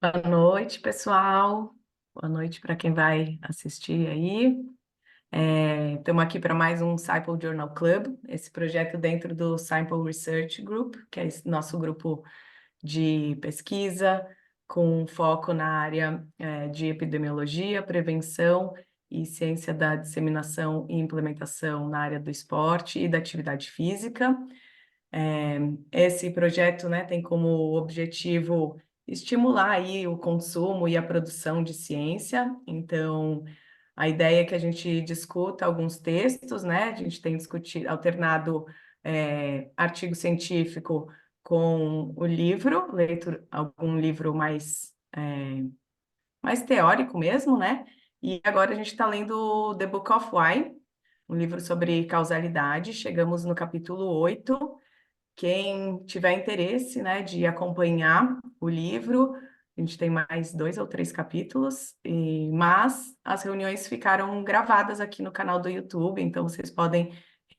Boa noite, pessoal. Boa noite para quem vai assistir aí. Estamos aqui para mais um Simple Journal Club, esse projeto dentro do Simple Research Group, que é esse nosso grupo de pesquisa com foco na área de epidemiologia, prevenção e ciência da disseminação e implementação na área do esporte e da atividade física. Esse projeto, né, tem como objetivo estimular aí o consumo e a produção de ciência. Então, a ideia é que a gente discuta alguns textos, né? A gente tem discutido, alternado artigo científico com o livro, leito algum livro mais teórico mesmo, né? E agora a gente está lendo The Book of Why, um livro sobre causalidade. Chegamos no capítulo 8. Quem tiver interesse, né, de acompanhar o livro, a gente tem mais 2 ou 3 capítulos, mas as reuniões ficaram gravadas aqui no canal do YouTube, então vocês podem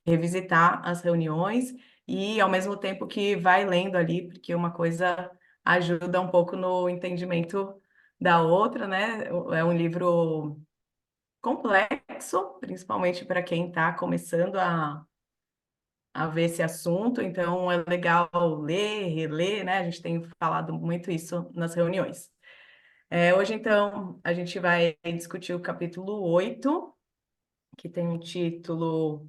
revisitar as reuniões e ao mesmo tempo que vai lendo ali, porque uma coisa ajuda um pouco no entendimento da outra, né? É um livro complexo, principalmente para quem está começando a ver esse assunto, então é legal ler, reler, né? A gente tem falado muito isso nas reuniões. Hoje, então, a gente vai discutir o capítulo 8, que tem um título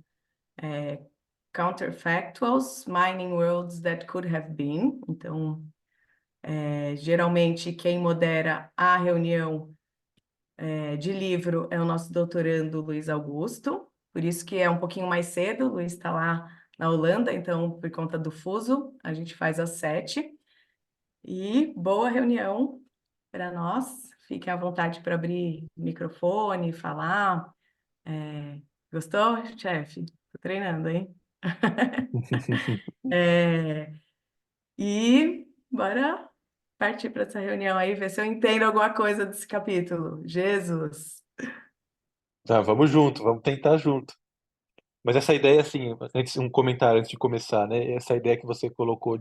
Counterfactuals, Mining Worlds That Could Have Been. Então, geralmente, quem modera a reunião de livro é o nosso doutorando Luiz Augusto, por isso que é um pouquinho mais cedo, o Luiz está lá na Holanda, então, por conta do fuso, a gente faz às 7. E boa reunião para nós. Fiquem à vontade para abrir microfone, falar. É, Gostou, chefe? Tô treinando, hein? É, e bora partir para essa reunião aí, ver se eu entendo alguma coisa desse capítulo. Jesus! Tá, vamos junto, vamos tentar junto. Mas essa ideia, assim, um comentário antes de começar, né? Essa ideia que você colocou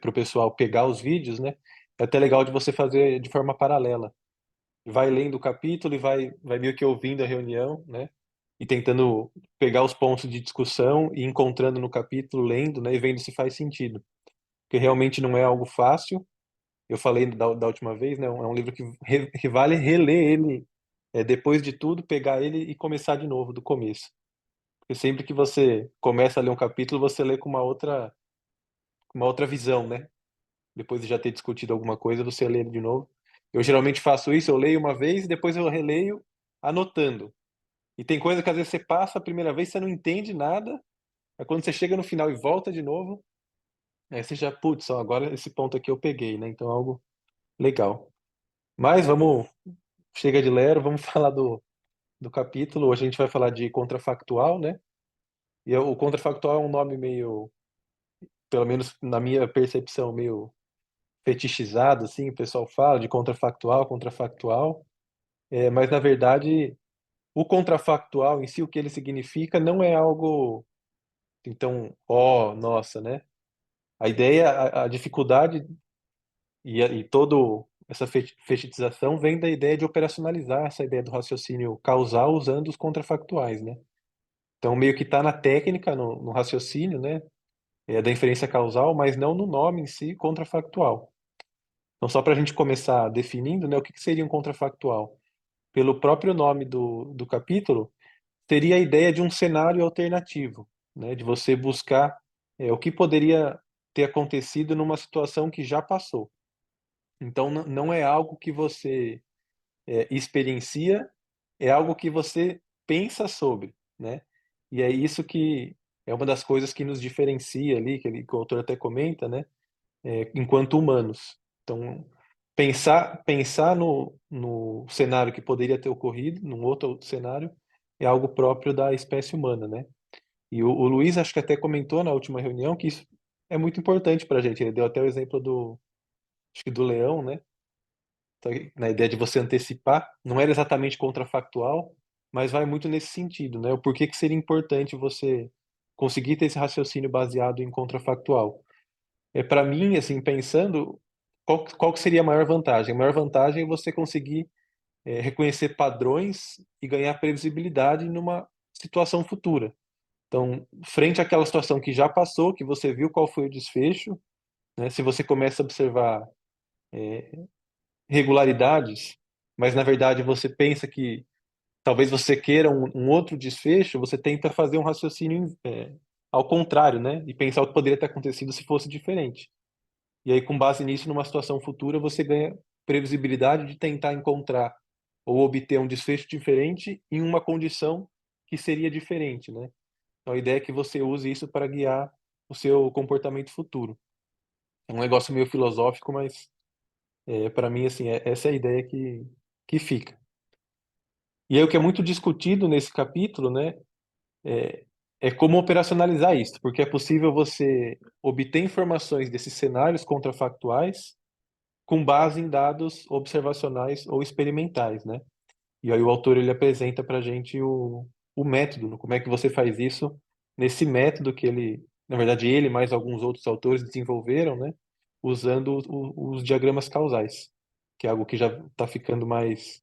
pro pessoal pegar os vídeos, né? É até legal de você fazer de forma paralela. Vai lendo o capítulo e vai meio que ouvindo a reunião, né? E tentando pegar os pontos de discussão e encontrando no capítulo, lendo, né? E vendo se faz sentido. Porque realmente não é algo fácil. Eu falei da última vez, né? É um livro que vale reler ele, depois de tudo, pegar ele e começar de novo, do começo. Porque sempre que você começa a ler um capítulo, você lê com uma outra visão, né? Depois de já ter discutido alguma coisa, você lê ele de novo. Eu geralmente faço isso, eu leio uma vez, depois eu releio anotando. E tem coisa que às vezes você passa a primeira vez, você não entende nada, aí quando você chega no final e volta de novo, aí você já, putz, ó, agora esse ponto aqui eu peguei, né? Então é algo legal. Mas chega de lero, vamos falar do capítulo. Hoje a gente vai falar de contrafactual, né? O contrafactual é um nome meio, pelo menos na minha percepção, meio fetichizado, assim, o pessoal fala de contrafactual, contrafactual, mas na verdade o contrafactual em si, o que ele significa, não é algo, então, ó, nossa, né? A ideia, a dificuldade e todo essa fetichização vem da ideia de operacionalizar essa ideia do raciocínio causal usando os contrafactuais, né? Então, meio que está na técnica, no raciocínio, né? Da inferência causal, mas não no nome em si, contrafactual. Então, só para a gente começar definindo, né, o que seria um contrafactual? Pelo próprio nome do capítulo, seria a ideia de um cenário alternativo, né, de você buscar o que poderia ter acontecido numa situação que já passou. Então, não é algo que você experiencia, é algo que você pensa sobre, né? E é isso que é uma das coisas que nos diferencia ali, que o autor até comenta, né? Enquanto humanos. Então, pensar no cenário que poderia ter ocorrido, num outro cenário, é algo próprio da espécie humana, né? E o Luiz, acho que até comentou na última reunião que isso é muito importante para a gente. Ele deu até o exemplo acho que do leão, né? Então, na ideia de você antecipar, não era exatamente contrafactual, mas vai muito nesse sentido, né? O porquê que seria importante você conseguir ter esse raciocínio baseado em contrafactual. Para mim, assim, pensando, qual que seria a maior vantagem? A maior vantagem é você conseguir reconhecer padrões e ganhar previsibilidade numa situação futura. Então, frente àquela situação que já passou, que você viu qual foi o desfecho, né? Se você começa a observar regularidades, mas na verdade você pensa que talvez você queira um outro desfecho, você tenta fazer um raciocínio ao contrário, né? E pensar o que poderia ter acontecido se fosse diferente. E aí, com base nisso, numa situação futura, você ganha previsibilidade de tentar encontrar ou obter um desfecho diferente em uma condição que seria diferente, né? Então, a ideia é que você use isso para guiar o seu comportamento futuro. É um negócio meio filosófico, mas para mim, assim, essa é a ideia que fica. E aí, o que é muito discutido nesse capítulo, né, é, é como operacionalizar isso, porque é possível você obter informações desses cenários contrafactuais com base em dados observacionais ou experimentais, né? E aí o autor ele apresenta para a gente o método, né? Como é que você faz isso nesse método que ele, na verdade, ele mais alguns outros autores desenvolveram, né? Usando os diagramas causais, que é algo que já está ficando mais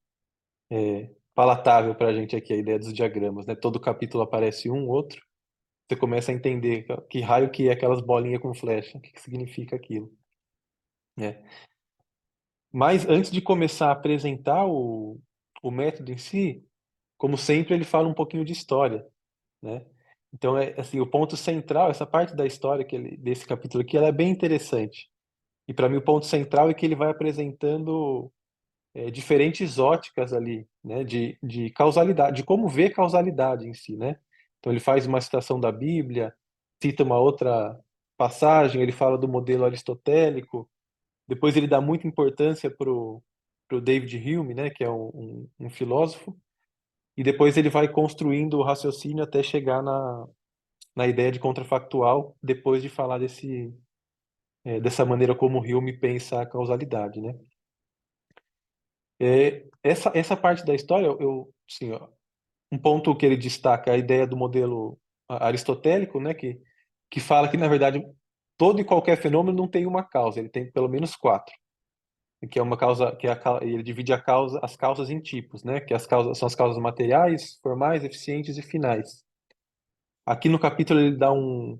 palatável para a gente aqui, a ideia dos diagramas, né? Todo capítulo aparece um, outro, você começa a entender que raio que é aquelas bolinhas com flecha, o que que significa aquilo, né? Mas antes de começar a apresentar o método em si, como sempre, ele fala um pouquinho de história, né? Então, assim, o ponto central, essa parte da história desse capítulo aqui, ela é bem interessante. E para mim o ponto central é que ele vai apresentando diferentes óticas ali, né? De causalidade, de como ver causalidade em si, né? Então ele faz uma citação da Bíblia, cita uma outra passagem, ele fala do modelo aristotélico, depois ele dá muita importância pro David Hume, né? Que é um filósofo, e depois ele vai construindo o raciocínio até chegar na ideia de contrafactual, depois de falar dessa maneira como o Hume pensa a causalidade, né? Essa parte da história, sim, ó, um ponto que ele destaca é a ideia do modelo aristotélico, né? Que fala que, na verdade, todo e qualquer fenômeno não tem uma causa, ele tem pelo menos quatro. Que é uma causa, ele divide as causas em tipos, né? Que as causas são as causas materiais, formais, eficientes e finais. Aqui no capítulo ele dá um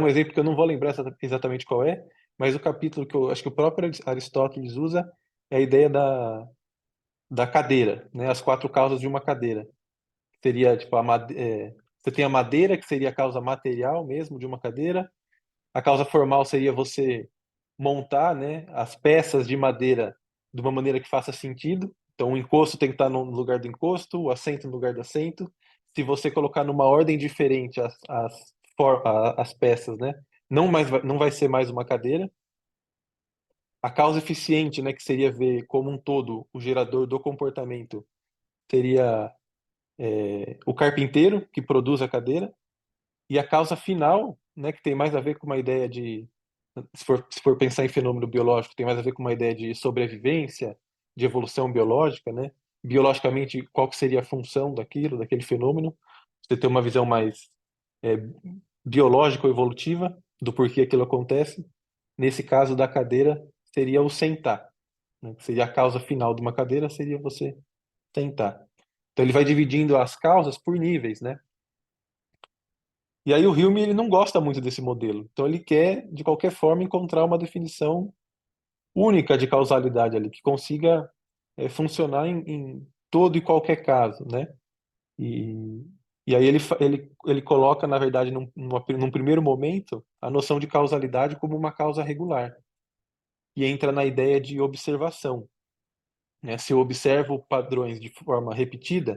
exemplo que eu não vou lembrar exatamente qual é, mas o capítulo que eu acho que o próprio Aristóteles usa é a ideia da cadeira, né? As quatro causas de uma cadeira. Seria tipo você tem a madeira, que seria a causa material mesmo de uma cadeira. A causa formal seria você montar, né, as peças de madeira de uma maneira que faça sentido. Então, o encosto tem que estar no lugar do encosto, o assento no lugar do assento. Se você colocar numa ordem diferente as peças, né, não vai ser mais uma cadeira. A causa eficiente, né, que seria ver como um todo o gerador do comportamento, seria o carpinteiro que produz a cadeira. E a causa final, né, que tem mais a ver com uma ideia se for pensar em fenômeno biológico, tem mais a ver com uma ideia de sobrevivência, de evolução biológica, né? Biologicamente, qual que seria a função daquele fenômeno? Você ter uma visão mais é, biológica ou evolutiva do porquê aquilo acontece. Nesse caso da cadeira, seria o sentar, né? Seria a causa final de uma cadeira, seria você sentar. Então ele vai dividindo as causas por níveis, né? E aí o Hume ele não gosta muito desse modelo. Então ele quer, de qualquer forma, encontrar uma definição única de causalidade ali, que consiga funcionar em todo e qualquer caso, né? E, e aí ele coloca, na verdade, num primeiro momento, a noção de causalidade como uma causa regular. E entra na ideia de observação, né? Se eu observo padrões de forma repetida,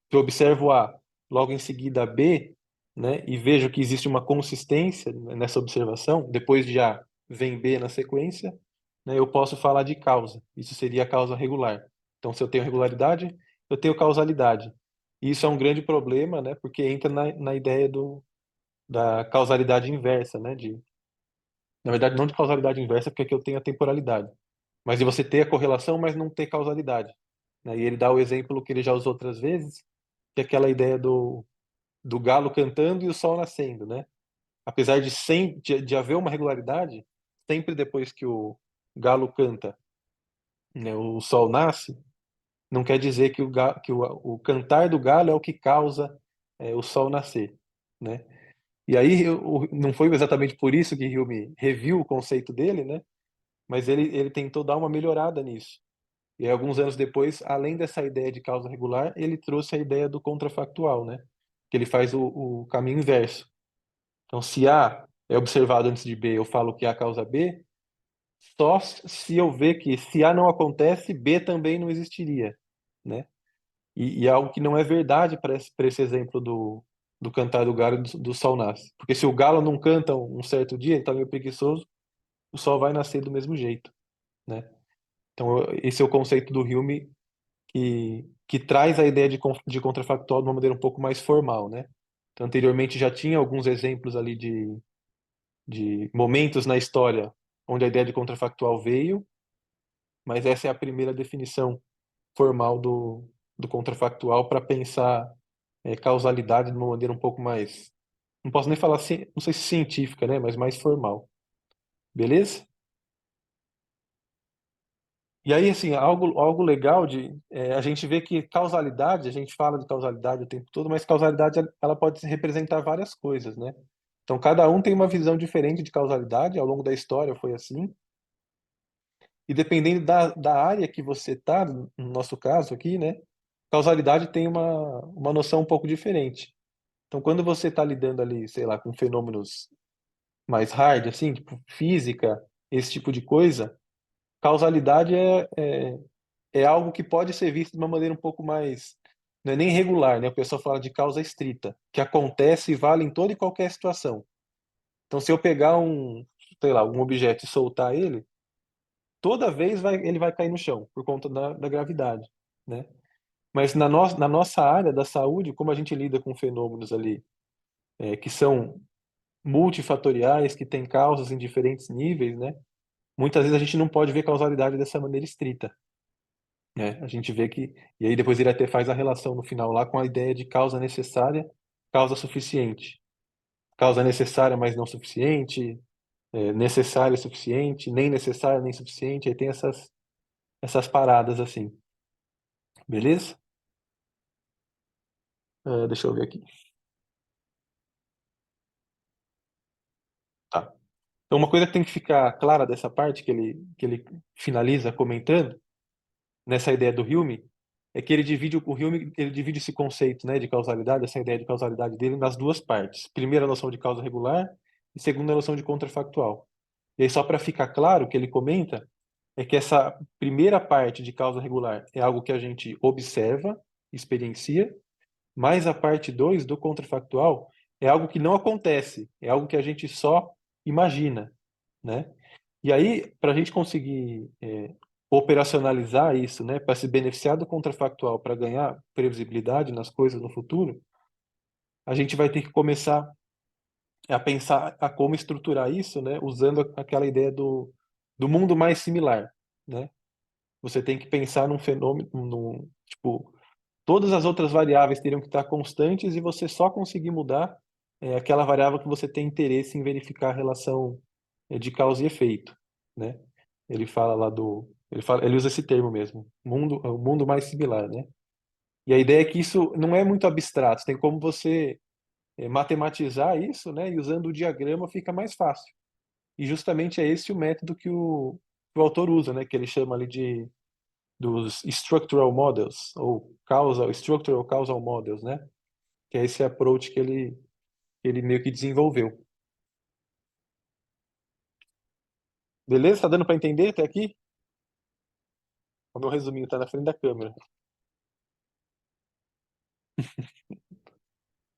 se eu observo A, logo em seguida B, né, e vejo que existe uma consistência nessa observação, depois de A vem B na sequência, né, eu posso falar de causa. Isso seria a causa regular. Então, se eu tenho regularidade, eu tenho causalidade. E isso é um grande problema, né, porque entra na ideia da causalidade inversa, né, na verdade, não de causalidade inversa, porque aqui eu tenho a temporalidade, mas de você ter a correlação, mas não ter causalidade, né? E ele dá o exemplo que ele já usou outras vezes, que é aquela ideia do galo cantando e o sol nascendo, né? Apesar de haver uma regularidade, sempre depois que o galo canta, né, o sol nasce, não quer dizer que o cantar do galo é o que causa o sol nascer, né? E aí não foi exatamente por isso que Hume reviu o conceito dele, né? Mas ele tentou dar uma melhorada nisso. E aí, alguns anos depois, além dessa ideia de causa regular, ele trouxe a ideia do contrafactual, né? Que ele faz o caminho inverso. Então, se A é observado antes de B, eu falo que A causa B, só se eu ver que se A não acontece, B também não existiria, né? E é algo que não é verdade para esse exemplo do cantar do galo e do sol nasce. Porque se o galo não canta um certo dia, ele está meio preguiçoso, o sol vai nascer do mesmo jeito, né? Então, esse é o conceito do Hume que traz a ideia de contrafactual de uma maneira um pouco mais formal, né? Então, anteriormente já tinha alguns exemplos ali de momentos na história onde a ideia de contrafactual veio, mas essa é a primeira definição formal do contrafactual para pensar causalidade de uma maneira um pouco mais, não posso nem falar, não sei se científica, né? Mas mais formal. Beleza? E aí, assim, algo legal a gente vê que causalidade, a gente fala de causalidade o tempo todo, mas causalidade ela pode representar várias coisas, né? Então, cada um tem uma visão diferente de causalidade, ao longo da história foi assim, e dependendo da área que você está, no nosso caso aqui, né? Causalidade tem uma noção um pouco diferente. Então, quando você está lidando ali, sei lá, com fenômenos mais hard, assim, tipo física, esse tipo de coisa, causalidade é algo que pode ser visto de uma maneira um pouco mais, não é nem regular, né? O pessoal fala de causa estrita, que acontece e vale em toda e qualquer situação. Então, se eu pegar sei lá, um objeto e soltar ele, toda vez ele vai cair no chão, por conta da gravidade, né? Mas na nossa área da saúde, como a gente lida com fenômenos ali que são multifatoriais, que têm causas em diferentes níveis, né? Muitas vezes a gente não pode ver causalidade dessa maneira estrita, né? A gente vê que e aí depois ele até faz a relação no final lá com a ideia de causa necessária, causa suficiente, causa necessária mas não suficiente, necessária e suficiente, nem necessária nem suficiente. Aí tem essas paradas assim, beleza? Deixa eu ver aqui. Tá. Então uma coisa que tem que ficar clara dessa parte que ele finaliza comentando nessa ideia do Hume é que o Hume ele divide esse conceito, né, de causalidade, essa ideia de causalidade dele nas duas partes. Primeira a noção de causa regular e segunda a noção de contrafactual. E aí só para ficar claro o que ele comenta é que essa primeira parte de causa regular é algo que a gente observa, experiencia, mas a parte 2 do contrafactual é algo que não acontece, é algo que a gente só imagina, né? E aí, para a gente conseguir operacionalizar isso, né, para se beneficiar do contrafactual, para ganhar previsibilidade nas coisas no futuro, a gente vai ter que começar a pensar a como estruturar isso, né, usando aquela ideia do mundo mais similar, né? Você tem que pensar num fenômeno, tipo, todas as outras variáveis teriam que estar constantes e você só conseguir mudar aquela variável que você tem interesse em verificar a relação de causa e efeito, né? Ele fala lá ele usa esse termo mesmo, o mundo mais similar, né? E a ideia é que isso não é muito abstrato, tem como você matematizar isso, né? E usando o diagrama fica mais fácil. E justamente é esse o método que o autor usa, né? Que ele chama ali dos structural models, ou structural causal models, né? Que é esse approach que ele meio que desenvolveu. Beleza? Tá dando para entender até aqui? O meu resuminho tá na frente da câmera.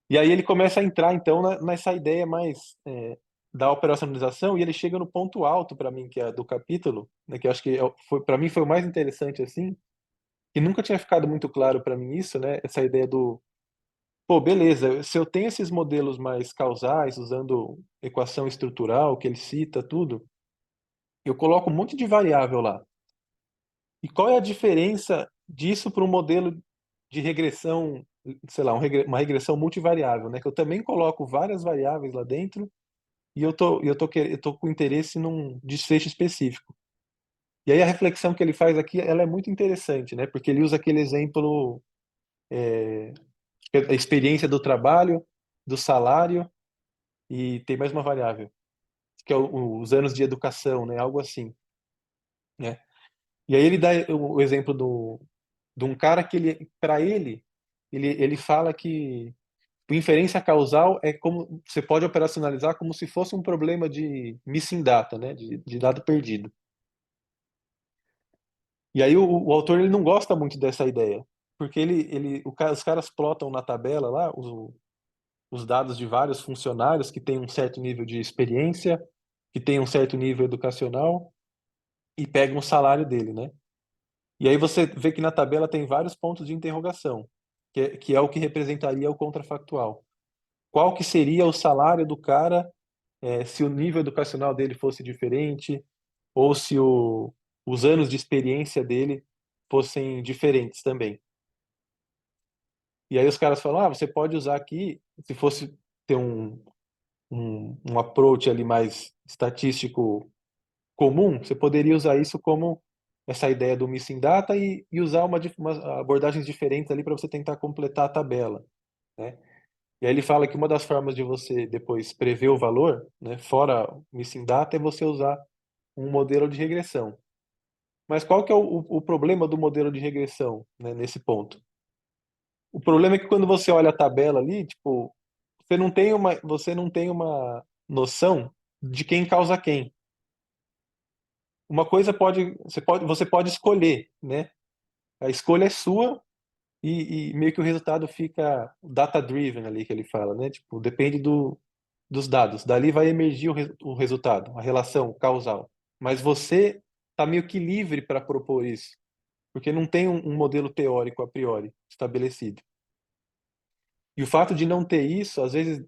E aí ele começa a entrar, então, nessa ideia mais da operacionalização, e ele chega no ponto alto para mim, que é do capítulo, né, que eu acho que para mim foi o mais interessante, assim, que nunca tinha ficado muito claro para mim isso, né? Essa ideia pô, beleza, se eu tenho esses modelos mais causais, usando equação estrutural, que ele cita, tudo, eu coloco um monte de variável lá. E qual é a diferença disso para um modelo de regressão, sei lá, uma regressão multivariável, né? Que eu também coloco várias variáveis lá dentro e eu tô com interesse num desfecho específico. E aí a reflexão que ele faz aqui, ela é muito interessante, né? Porque ele usa aquele exemplo, a experiência do trabalho, do salário e tem mais uma variável, que é os anos de educação, né? Algo assim, né? E aí ele dá o exemplo de um cara que para ele fala que o inferência causal é como você pode operacionalizar como se fosse um problema de missing data, né? De dado perdido. E aí o autor ele não gosta muito dessa ideia, porque os caras plotam na tabela lá os dados de vários funcionários que têm um certo nível de experiência, que têm um certo nível educacional e pegam o salário dele, né? E aí você vê que na tabela tem vários pontos de interrogação, que é o que representaria o contrafactual. Qual que seria o salário do cara, se o nível educacional dele fosse diferente, ou se os anos de experiência dele fossem diferentes também. E aí os caras falam, você pode usar aqui, se fosse ter um approach ali mais estatístico comum, você poderia usar isso como essa ideia do missing data e usar umas abordagens diferentes ali para você tentar completar a tabela, né? E aí ele fala que uma das formas de você depois prever o valor, né, fora o missing data, é você usar um modelo de regressão. Mas qual que é o problema do modelo de regressão, né, nesse ponto? O problema é que quando você olha a tabela ali, tipo, você não tem uma noção de quem causa quem. Uma coisa você pode escolher, né? A escolha é sua e meio que o resultado fica data-driven ali que ele fala, né? Tipo, depende dos dados. Dali vai emergir o resultado, a relação causal. Mas você está meio que livre para propor isso, porque não tem um modelo teórico a priori estabelecido. E o fato de não ter isso, às vezes,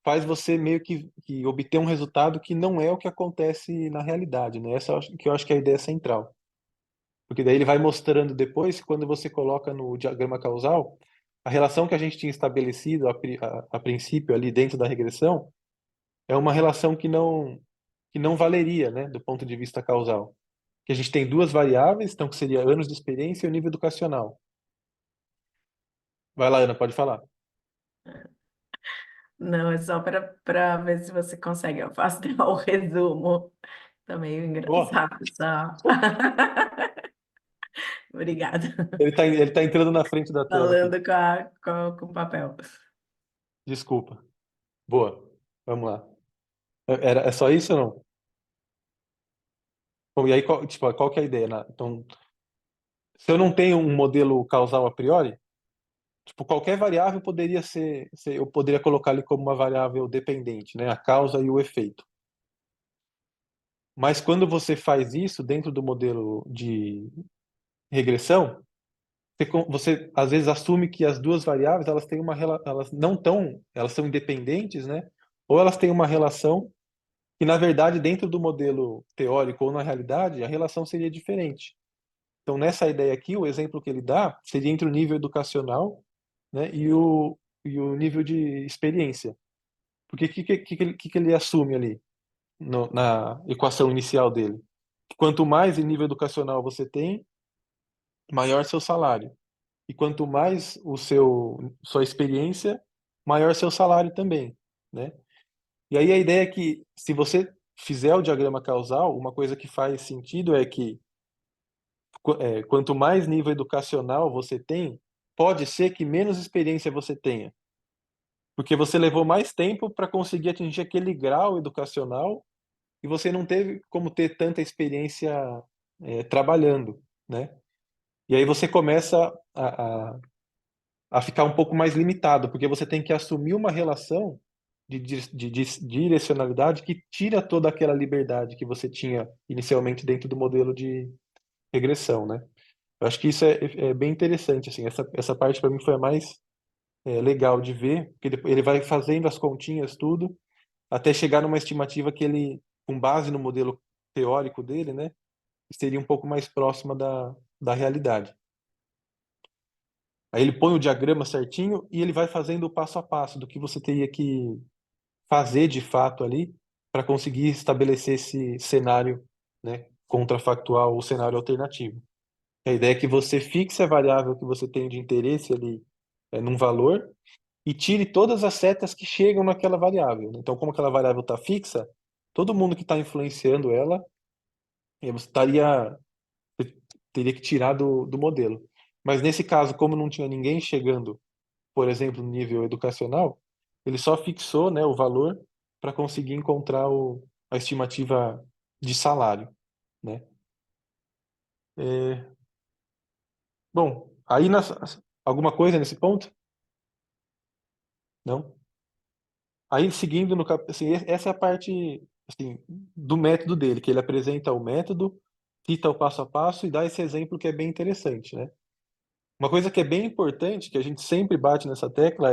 faz você meio que obter um resultado que não é o que acontece na realidade, né? Que eu acho que é a ideia central. Porque daí ele vai mostrando depois, quando você coloca no diagrama causal, a relação que a gente tinha estabelecido a princípio ali dentro da regressão é uma relação que não valeria, né, do ponto de vista causal. Que a gente tem duas variáveis, então que seria anos de experiência e o nível educacional. Vai lá, Ana, pode falar. Não, é só para ver se você consegue. Eu faço o resumo. Tá meio Ó, engraçado, só. Obrigada. ele tá entrando na frente da tela aqui. Falando com o papel. Desculpa. Boa. Vamos lá. É só isso ou não? Bom, e aí, qual que é a ideia, né? Então, se eu não tenho um modelo causal a priori, tipo, qualquer variável eu poderia colocar ali como uma variável dependente, né? A causa e o efeito. Mas quando você faz isso dentro do modelo de regressão, você às vezes assume que as duas variáveis elas têm elas não tão, elas são independentes, né? Ou elas têm uma relação que na verdade dentro do modelo teórico ou na realidade a relação seria diferente. Então nessa ideia aqui, o exemplo que ele dá seria entre o nível educacional, né, e o nível de experiência. Porque que ele assume ali na equação inicial dele? Quanto mais em nível educacional você tem, maior seu salário. E quanto mais sua experiência, maior seu salário também, né? E aí a ideia é que se você fizer o diagrama causal, uma coisa que faz sentido é que quanto mais nível educacional você tem, pode ser que menos experiência você tenha, porque você levou mais tempo para conseguir atingir aquele grau educacional e você não teve como ter tanta experiência trabalhando, né? E aí você começa a ficar um pouco mais limitado, porque você tem que assumir uma relação de direcionalidade que tira toda aquela liberdade que você tinha inicialmente dentro do modelo de regressão, né? Eu acho que isso é bem interessante, assim, essa parte para mim foi a mais legal de ver, porque depois ele vai fazendo as continhas, tudo, até chegar numa estimativa que ele, com base no modelo teórico dele, né, seria um pouco mais próxima da realidade. Aí ele põe o diagrama certinho e ele vai fazendo o passo a passo do que você teria que fazer de fato ali para conseguir estabelecer esse cenário, né, contrafactual ou cenário alternativo. A ideia é que você fixe a variável que você tem de interesse ali num valor e tire todas as setas que chegam naquela variável, né? Então, como aquela variável está fixa, todo mundo que está influenciando ela, você teria que tirar do modelo. Mas nesse caso, como não tinha ninguém chegando, por exemplo, no nível educacional, ele só fixou, né, o valor para conseguir encontrar a estimativa de salário, né? É, bom, aí alguma coisa nesse ponto? Não? Aí seguindo assim, essa é a parte assim, do método dele, que ele apresenta o método, cita o passo a passo e dá esse exemplo que é bem interessante, né? Uma coisa que é bem importante, que a gente sempre bate nessa tecla,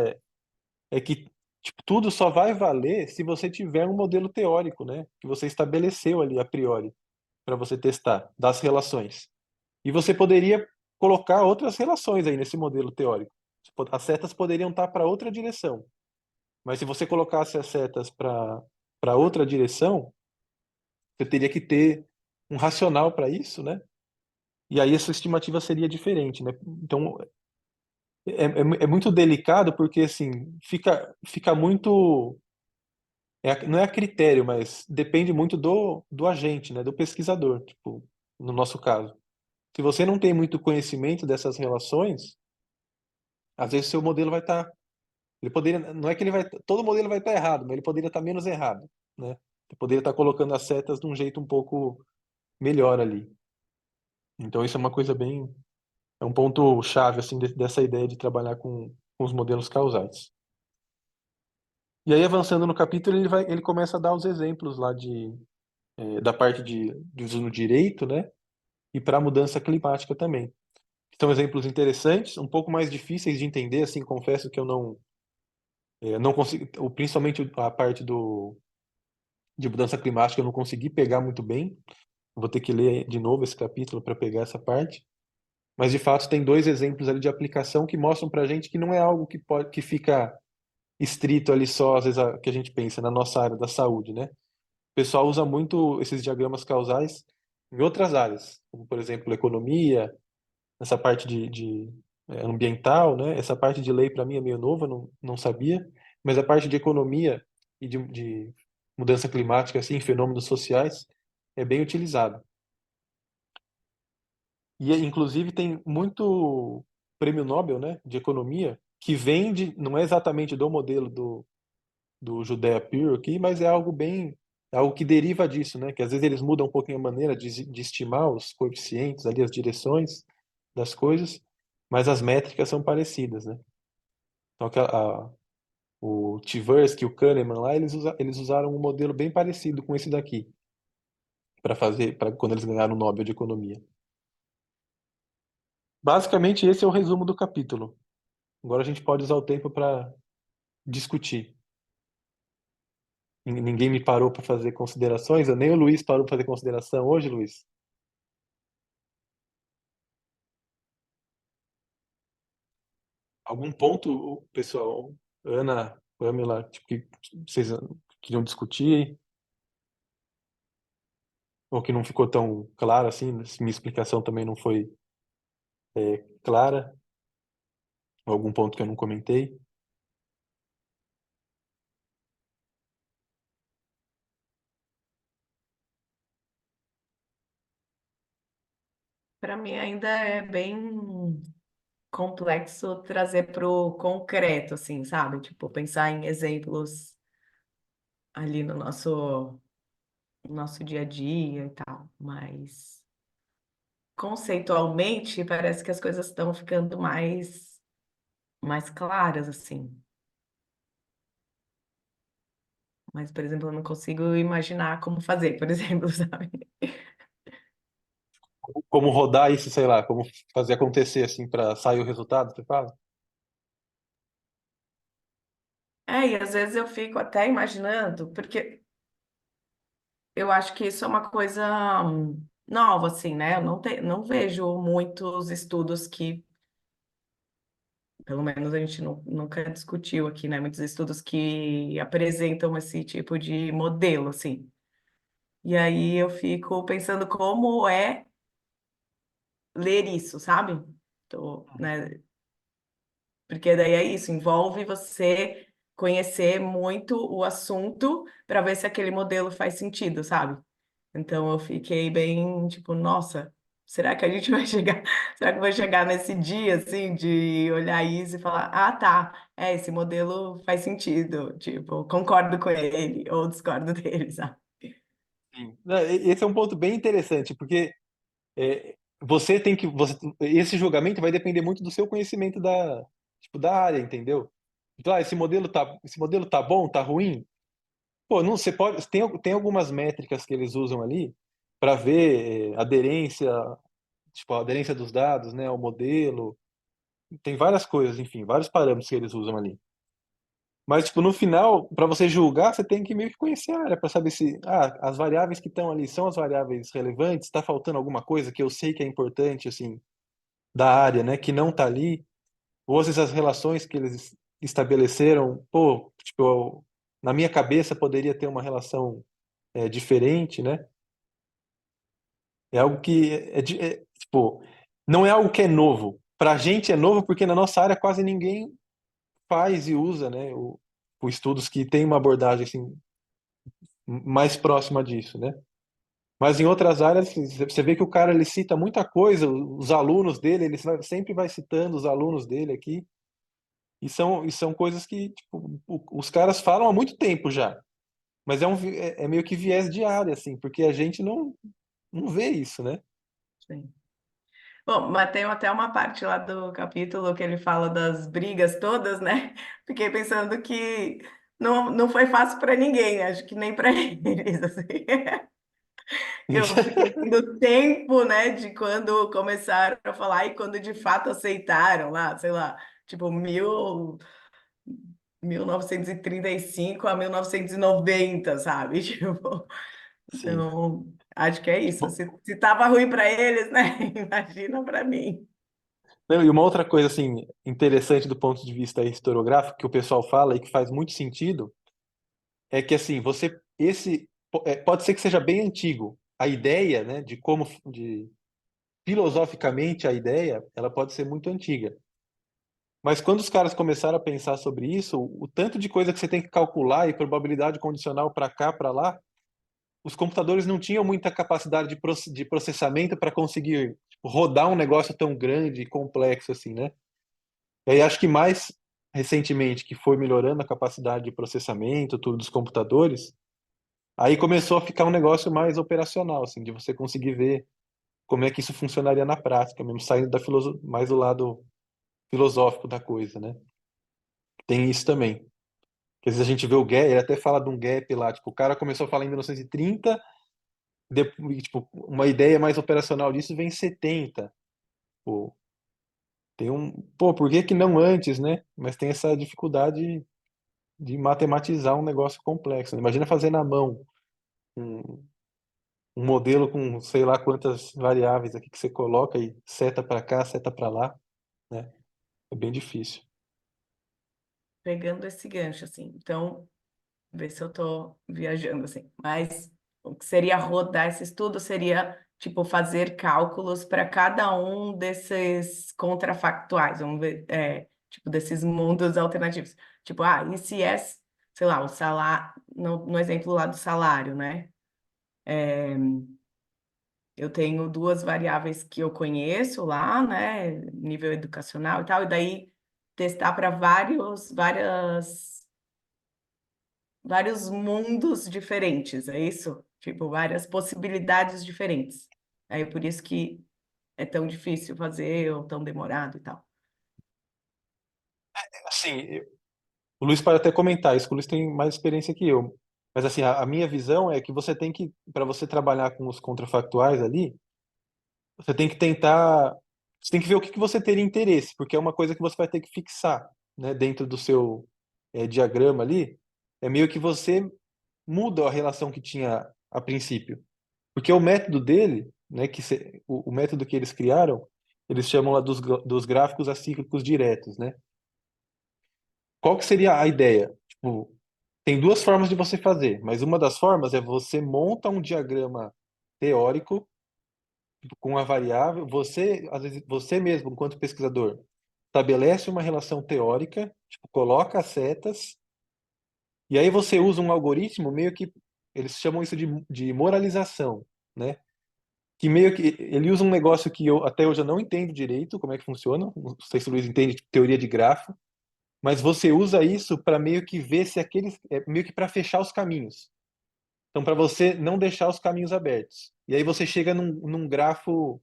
é que tipo, tudo só vai valer se você tiver um modelo teórico, né? Que você estabeleceu ali a priori para você testar das relações. E você poderia colocar outras relações aí nesse modelo teórico. As setas poderiam estar para outra direção. Mas se você colocasse as setas para outra direção, você teria que ter um racional para isso, né? E aí essa estimativa seria diferente, né? Então é muito delicado porque assim fica muito não é a critério, mas depende muito do agente, né? Do pesquisador, tipo, no nosso caso. Se você não tem muito conhecimento dessas relações, às vezes seu modelo vai estar ele poderia, não é que ele vai, todo modelo vai estar errado, mas ele poderia estar menos errado, né? Ele poderia estar colocando as setas de um jeito um pouco melhor ali. Então isso é uma coisa bem, é um ponto chave assim dessa ideia de trabalhar com os modelos causais. E aí avançando no capítulo ele começa a dar os exemplos lá da parte de uso no direito, né? E para a mudança climática também. São exemplos interessantes, um pouco mais difíceis de entender, assim, confesso que eu não consigo, principalmente a parte de mudança climática eu não consegui pegar muito bem. Vou ter que ler de novo esse capítulo para pegar essa parte. Mas de fato tem dois exemplos ali de aplicação que mostram para a gente que não é algo que fica estrito ali só, às vezes, que a gente pensa na nossa área da saúde, né? O pessoal usa muito esses diagramas causais em outras áreas, como por exemplo economia, essa parte de ambiental, né? Essa parte de lei para mim é meio nova, não sabia, mas a parte de economia e de mudança climática, assim, fenômenos sociais, é bem utilizado. E, inclusive, tem muito prêmio Nobel, né, de economia, que vem não é exatamente do modelo do Judea Pearl aqui, mas é algo que deriva disso, né, que às vezes eles mudam um pouquinho a maneira de estimar os coeficientes, ali, as direções das coisas, mas as métricas são parecidas, né. Então, o Tversky e o Kahneman lá, eles usaram um modelo bem parecido com esse daqui, para quando eles ganharam o Nobel de Economia. Basicamente, esse é o resumo do capítulo. Agora a gente pode usar o tempo para discutir. Ninguém me parou para fazer considerações, nem o Luiz parou para fazer consideração hoje, Luiz. Algum ponto, pessoal, Ana, Pamela, tipo, que vocês queriam discutir, ou que não ficou tão claro assim, se minha explicação também não foi clara, ou algum ponto que eu não comentei? Para mim ainda é bem complexo trazer para o concreto, assim, sabe? Tipo, pensar em exemplos ali no nosso dia a dia e tal. Mas conceitualmente parece que as coisas estão ficando mais claras, assim. Mas, por exemplo, eu não consigo imaginar como fazer, por exemplo, sabe? Como rodar isso, sei lá, como fazer acontecer assim para sair o resultado, você fala? É, e às vezes eu fico até imaginando, porque eu acho que isso é uma coisa nova, assim, né? Eu não vejo muitos estudos que, pelo menos a gente nunca discutiu aqui, né? Muitos estudos que apresentam esse tipo de modelo, assim. E aí eu fico pensando como é ler isso, sabe? Tô, né? Porque daí é isso, envolve você conhecer muito o assunto para ver se aquele modelo faz sentido, sabe? Então eu fiquei bem tipo, nossa, será que a gente vai chegar? Será que vai chegar nesse dia assim de olhar isso e falar, ah, tá, esse modelo faz sentido, tipo, concordo com ele ou discordo dele, sabe? Sim. Não, esse é um ponto bem interessante, porque você tem que. Esse julgamento vai depender muito do seu conhecimento tipo, da área, entendeu? Então, esse modelo tá bom, tá ruim? Pô, não, você pode. Tem algumas métricas que eles usam ali para ver aderência, tipo, a aderência dos dados, né, ao modelo. Tem várias coisas, enfim, vários parâmetros que eles usam ali. Mas, tipo, no final, para você julgar, você tem que meio que conhecer a área para saber se as variáveis que estão ali são as variáveis relevantes, está faltando alguma coisa que eu sei que é importante, assim, da área, né, que não está ali, ou às vezes as relações que eles estabeleceram, pô, tipo, na minha cabeça poderia ter uma relação diferente, né? É algo que tipo, não é algo que é novo. Para a gente é novo porque na nossa área quase ninguém faz e usa, né? O estudos que tem uma abordagem assim mais próxima disso, né? Mas em outras áreas você vê que o cara ele cita muita coisa, os alunos dele, sempre vai citando os alunos dele aqui. E são coisas que tipo, os caras falam há muito tempo já. Mas é meio que viés de área, assim, porque a gente não vê isso, né? Sim. Bom, mas tem até uma parte lá do capítulo que ele fala das brigas todas, né? Fiquei pensando que não foi fácil para ninguém, acho que nem para eles, assim. Eu fiquei tendo tempo, né, de quando começaram a falar e quando de fato aceitaram lá, sei lá, tipo 1935 a 1990, sabe? Tipo, Sim. então, acho que é isso. Bom, Se tava ruim para eles, né? Imagina para mim. não, e uma outra coisa assim interessante do ponto de vista historiográfico que o pessoal fala e que faz muito sentido é que assim pode ser que seja bem antigo. A ideia, né, de filosoficamente a ideia, ela pode ser muito antiga. Mas quando os caras começaram a pensar sobre isso, o tanto de coisa que você tem que calcular e probabilidade condicional para cá, para lá, os computadores não tinham muita capacidade de processamento para conseguir tipo, rodar um negócio tão grande e complexo assim, né? E aí acho que mais recentemente que foi melhorando a capacidade de processamento, tudo dos computadores, aí começou a ficar um negócio mais operacional, assim, de você conseguir ver como é que isso funcionaria na prática, mesmo saindo mais do lado filosófico da coisa, né? Tem isso também. Que às vezes a gente vê o gap, ele até fala de um gap lá, tipo, o cara começou a falar em 1930, depois, tipo, uma ideia mais operacional disso vem em 70. Pô, por que que não antes, né? Mas tem essa dificuldade de matematizar um negócio complexo, né? Imagina fazer na mão um, um modelo com sei lá quantas variáveis aqui que você coloca e seta para cá, seta para lá, né? É bem difícil. Pegando esse gancho, assim. Então, ver se eu estou viajando, assim. Mas o que seria rodar esse estudo seria, tipo, fazer cálculos para cada um desses contrafactuais, vamos ver, tipo, desses mundos alternativos. Tipo, e se é, sei lá, o salário, no exemplo lá do salário, né? Eu tenho duas variáveis que eu conheço lá, né? Nível educacional e tal, e daí testar para vários mundos diferentes, é isso? Tipo, várias possibilidades diferentes. Aí por isso que é tão difícil fazer ou tão demorado e tal. Assim, o Luiz pode até comentar isso, que o Luiz tem mais experiência que eu. Mas assim, a minha visão é que você tem que, para você trabalhar com os contrafactuais ali, você tem que tentar, você tem que ver o que que você teria interesse, porque é uma coisa que você vai ter que fixar, né, dentro do seu diagrama ali. É meio que você muda a relação que tinha a princípio. Porque o método dele, né, o método que eles criaram, eles chamam lá dos gráficos acíclicos diretos, né? Qual que seria a ideia? Tipo, tem duas formas de você fazer, mas uma das formas é você monta um diagrama teórico tipo, com a variável, você, às vezes, você mesmo, enquanto pesquisador, estabelece uma relação teórica, tipo, coloca as setas, e aí você usa um algoritmo meio que, eles chamam isso de moralização, né? Que meio que, ele usa um negócio que eu até hoje eu não entendo direito como é que funciona, não sei se o Luiz entende tipo, teoria de grafo, mas você usa isso para meio que ver se aqueles, meio que para fechar os caminhos. Então, para você não deixar os caminhos abertos. E aí você chega num grafo.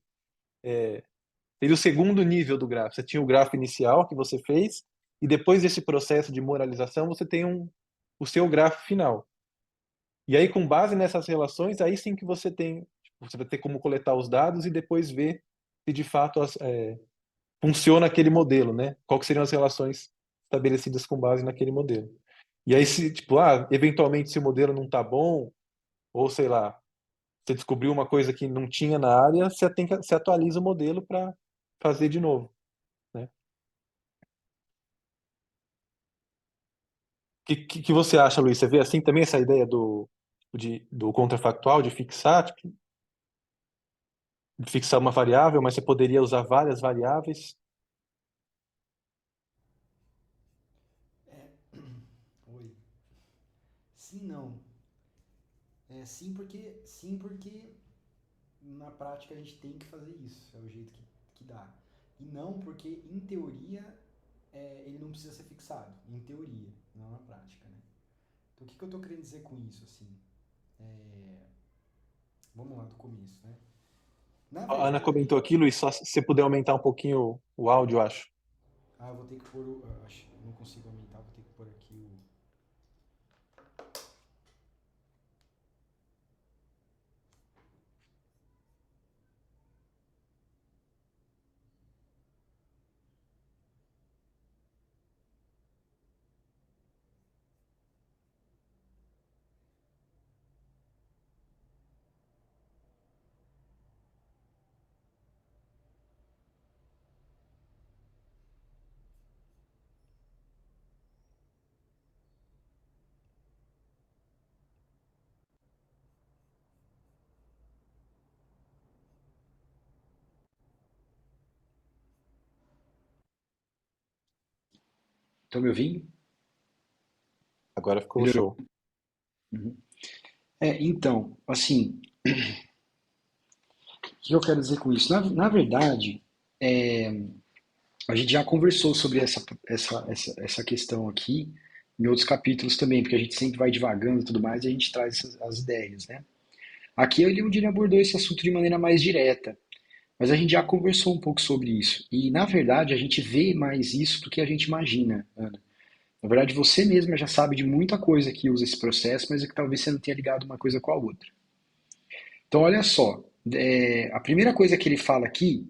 Seria o segundo nível do grafo. Você tinha o grafo inicial que você fez, e depois desse processo de moralização, você tem o seu grafo final. E aí, com base nessas relações, aí sim que você tem, tipo, você vai ter como coletar os dados e depois ver se de fato funciona aquele modelo, né? Qual que seriam as relações estabelecidas com base naquele modelo. E aí, se, tipo, eventualmente, se o modelo não tá bom, ou sei lá, você descobriu uma coisa que não tinha na área, você atualiza o modelo para fazer de novo, né? Que você acha, Luiz? Você vê assim também essa ideia do contrafactual, tipo, de fixar uma variável, mas você poderia usar várias variáveis? Oi. Sim, não. Sim porque na prática a gente tem que fazer isso, é o jeito que dá. E não porque, em teoria, ele não precisa ser fixado. Em teoria, não na prática, né? Então, o que eu estou querendo dizer com isso, assim? É, vamos lá do começo, né? Na A Ana verdade, comentou aqui, Luiz, só se você puder aumentar um pouquinho o áudio, eu acho. eu vou ter que pôr acho, não consigo aumentar, vou ter que pôr aqui o. Estão me ouvindo? Agora ficou Melhorou? show. Uhum. Então, assim, o que eu quero dizer com isso? Na verdade, a gente já conversou sobre essa questão aqui em outros capítulos também, porque a gente sempre vai divagando e tudo mais e a gente traz as ideias, né? Aqui ele onde ele abordou esse assunto de maneira mais direta, mas a gente já conversou um pouco sobre isso. E, na verdade, a gente vê mais isso do que a gente imagina, Ana. Na verdade, você mesma já sabe de muita coisa que usa esse processo, mas é que talvez você não tenha ligado uma coisa com a outra. Então, olha só, a primeira coisa que ele fala aqui,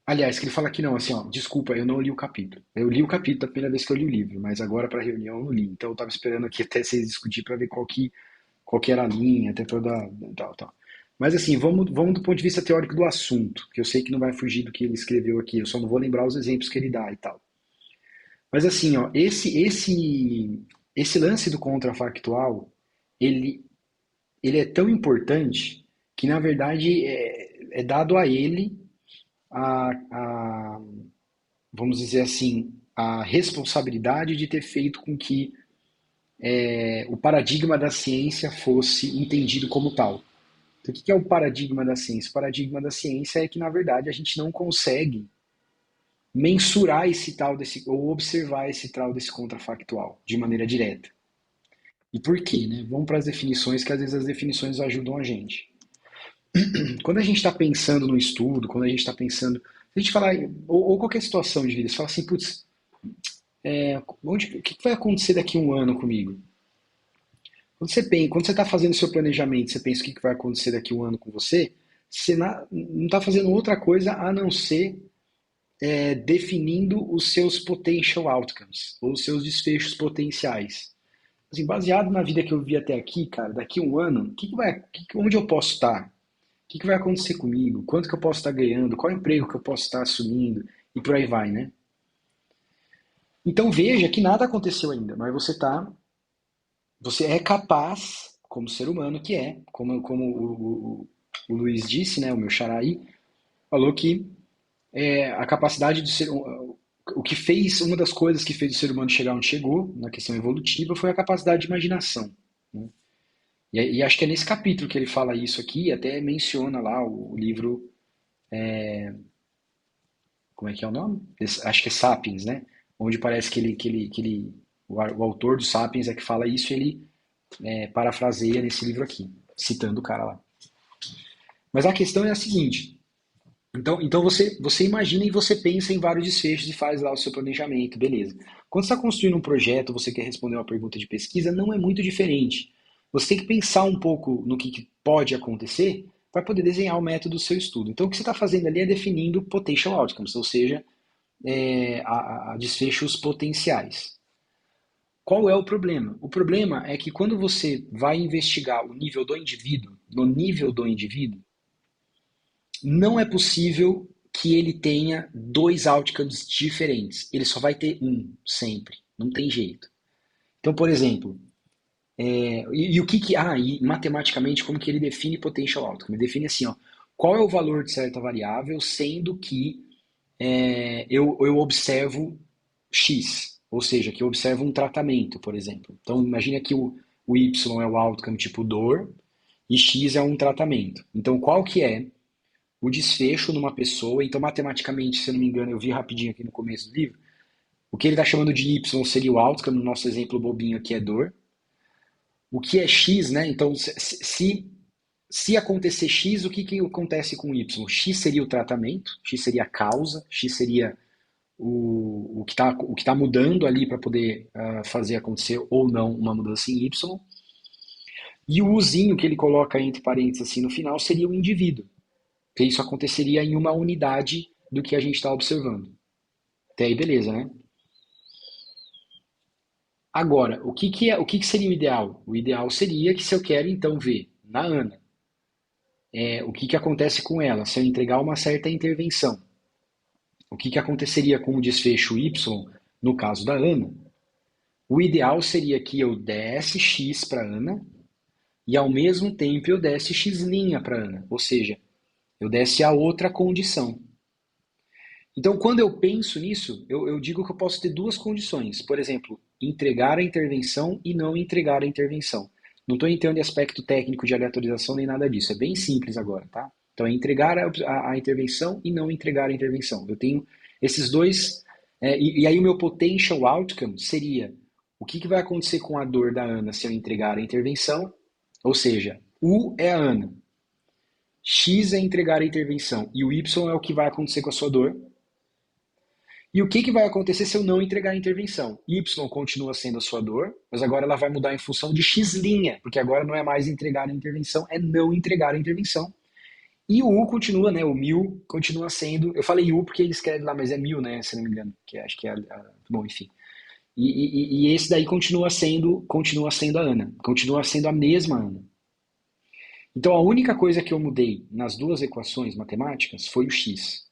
aliás, que ele fala aqui não, assim, ó, desculpa, eu não li o capítulo. Eu li o capítulo da primeira vez que eu li o livro, mas agora para a reunião eu não li. Então, eu estava esperando aqui até vocês discutir para ver qual que era a linha, até toda, tal, tal. Mas assim, vamos do ponto de vista teórico do assunto, que eu sei que não vai fugir do que ele escreveu aqui, eu só não vou lembrar os exemplos que ele dá e tal. Mas assim, ó, esse lance do contrafactual, ele, ele é tão importante que, na verdade, é dado a ele a, vamos dizer assim, a responsabilidade de ter feito com que o paradigma da ciência fosse entendido como tal. Então, o que é o paradigma da ciência? O paradigma da ciência é que, na verdade, a gente não consegue mensurar esse tal desse, ou observar esse tal desse contrafactual de maneira direta. E por quê? Né? Vamos para as definições, que às vezes as definições ajudam a gente. Quando a gente está pensando no estudo, quando a gente está pensando. Se a gente falar, ou qualquer situação de vida, você fala assim, putz, o que vai acontecer daqui a um ano comigo? Quando você está fazendo o seu planejamento, você pensa o que vai acontecer daqui a um ano com você, você não está fazendo outra coisa a não ser definindo os seus potential outcomes, ou os seus desfechos potenciais. Assim, baseado na vida que eu vi até aqui, cara, daqui a um ano, onde eu posso estar? O que vai acontecer comigo? Quanto que eu posso estar ganhando? Qual emprego que eu posso estar assumindo? E por aí vai, né? Então veja que nada aconteceu ainda, mas você está você é capaz, como ser humano que é, como o Luiz disse, né, o meu xará aí, falou que a capacidade de ser. O que fez, uma das coisas que fez o ser humano chegar onde chegou, na questão evolutiva, foi a capacidade de imaginação. Né? E acho que é nesse capítulo que ele fala isso aqui, até menciona lá o livro, como é que é o nome? Acho que é Sapiens, né? Onde parece o autor do Sapiens é que fala isso e ele parafraseia nesse livro aqui, citando o cara lá. Mas a questão é a seguinte: então você imagina e você pensa em vários desfechos e faz lá o seu planejamento, beleza. Quando você está construindo um projeto, você quer responder uma pergunta de pesquisa, não é muito diferente. Você tem que pensar um pouco no que pode acontecer para poder desenhar o método do seu estudo. Então, o que você está fazendo ali é definindo potential outcomes, ou seja, a desfechos potenciais. Qual é o problema? O problema é que quando você vai investigar o nível do indivíduo, no nível do indivíduo, não é possível que ele tenha dois outcomes diferentes. Ele só vai ter um, sempre. Não tem jeito. Então, por exemplo, o que que... e matematicamente, como que ele define potential outcome? Ele define assim, ó, qual é o valor de certa variável, sendo que eu observo X, ou seja, que eu observo um tratamento, por exemplo. Então, imagina que o Y é o outcome tipo dor e X é um tratamento. Então, qual que é o desfecho numa pessoa? Então, matematicamente, se eu não me engano, eu vi rapidinho aqui no começo do livro, o que ele está chamando de Y seria o outcome, no nosso exemplo bobinho aqui é dor. O que é X, né? Então, se acontecer X, o que, que acontece com Y? X seria o tratamento, X seria a causa, X seria o que tá mudando ali para poder fazer acontecer ou não uma mudança em Y. E o Uzinho que ele coloca entre parênteses assim no final seria o indivíduo. Porque isso aconteceria em uma unidade do que a gente está observando. Até aí, beleza, né? Agora, o que seria o ideal? O ideal seria que se eu quero então ver na Ana o que acontece com ela, se eu entregar uma certa intervenção, o que aconteceria com o desfecho Y no caso da Ana, o ideal seria que eu desse X para Ana e ao mesmo tempo eu desse X' para Ana, ou seja, eu desse a outra condição. Então, quando eu penso nisso, eu digo que eu posso ter duas condições. Por exemplo, entregar a intervenção e não entregar a intervenção. Não estou entrando em aspecto técnico de aleatorização nem nada disso. É bem simples agora, tá? Então, é entregar a intervenção e não entregar a intervenção. Eu tenho esses dois. E aí, o meu potential outcome seria o que vai acontecer com a dor da Ana se eu entregar a intervenção? Ou seja, U é a Ana, X é entregar a intervenção e o Y é o que vai acontecer com a sua dor. E o que vai acontecer se eu não entregar a intervenção? Y continua sendo a sua dor, mas agora ela vai mudar em função de X', porque agora não é mais entregar a intervenção, é não entregar a intervenção. E o U continua, né? O 1000 continua sendo. Eu falei U porque ele escreve lá, mas é 1000, né? Se não me engano. Que acho que é. Bom, enfim. E esse daí continua sendo a Ana. Continua sendo a mesma Ana. Então a única coisa que eu mudei nas duas equações matemáticas foi o X.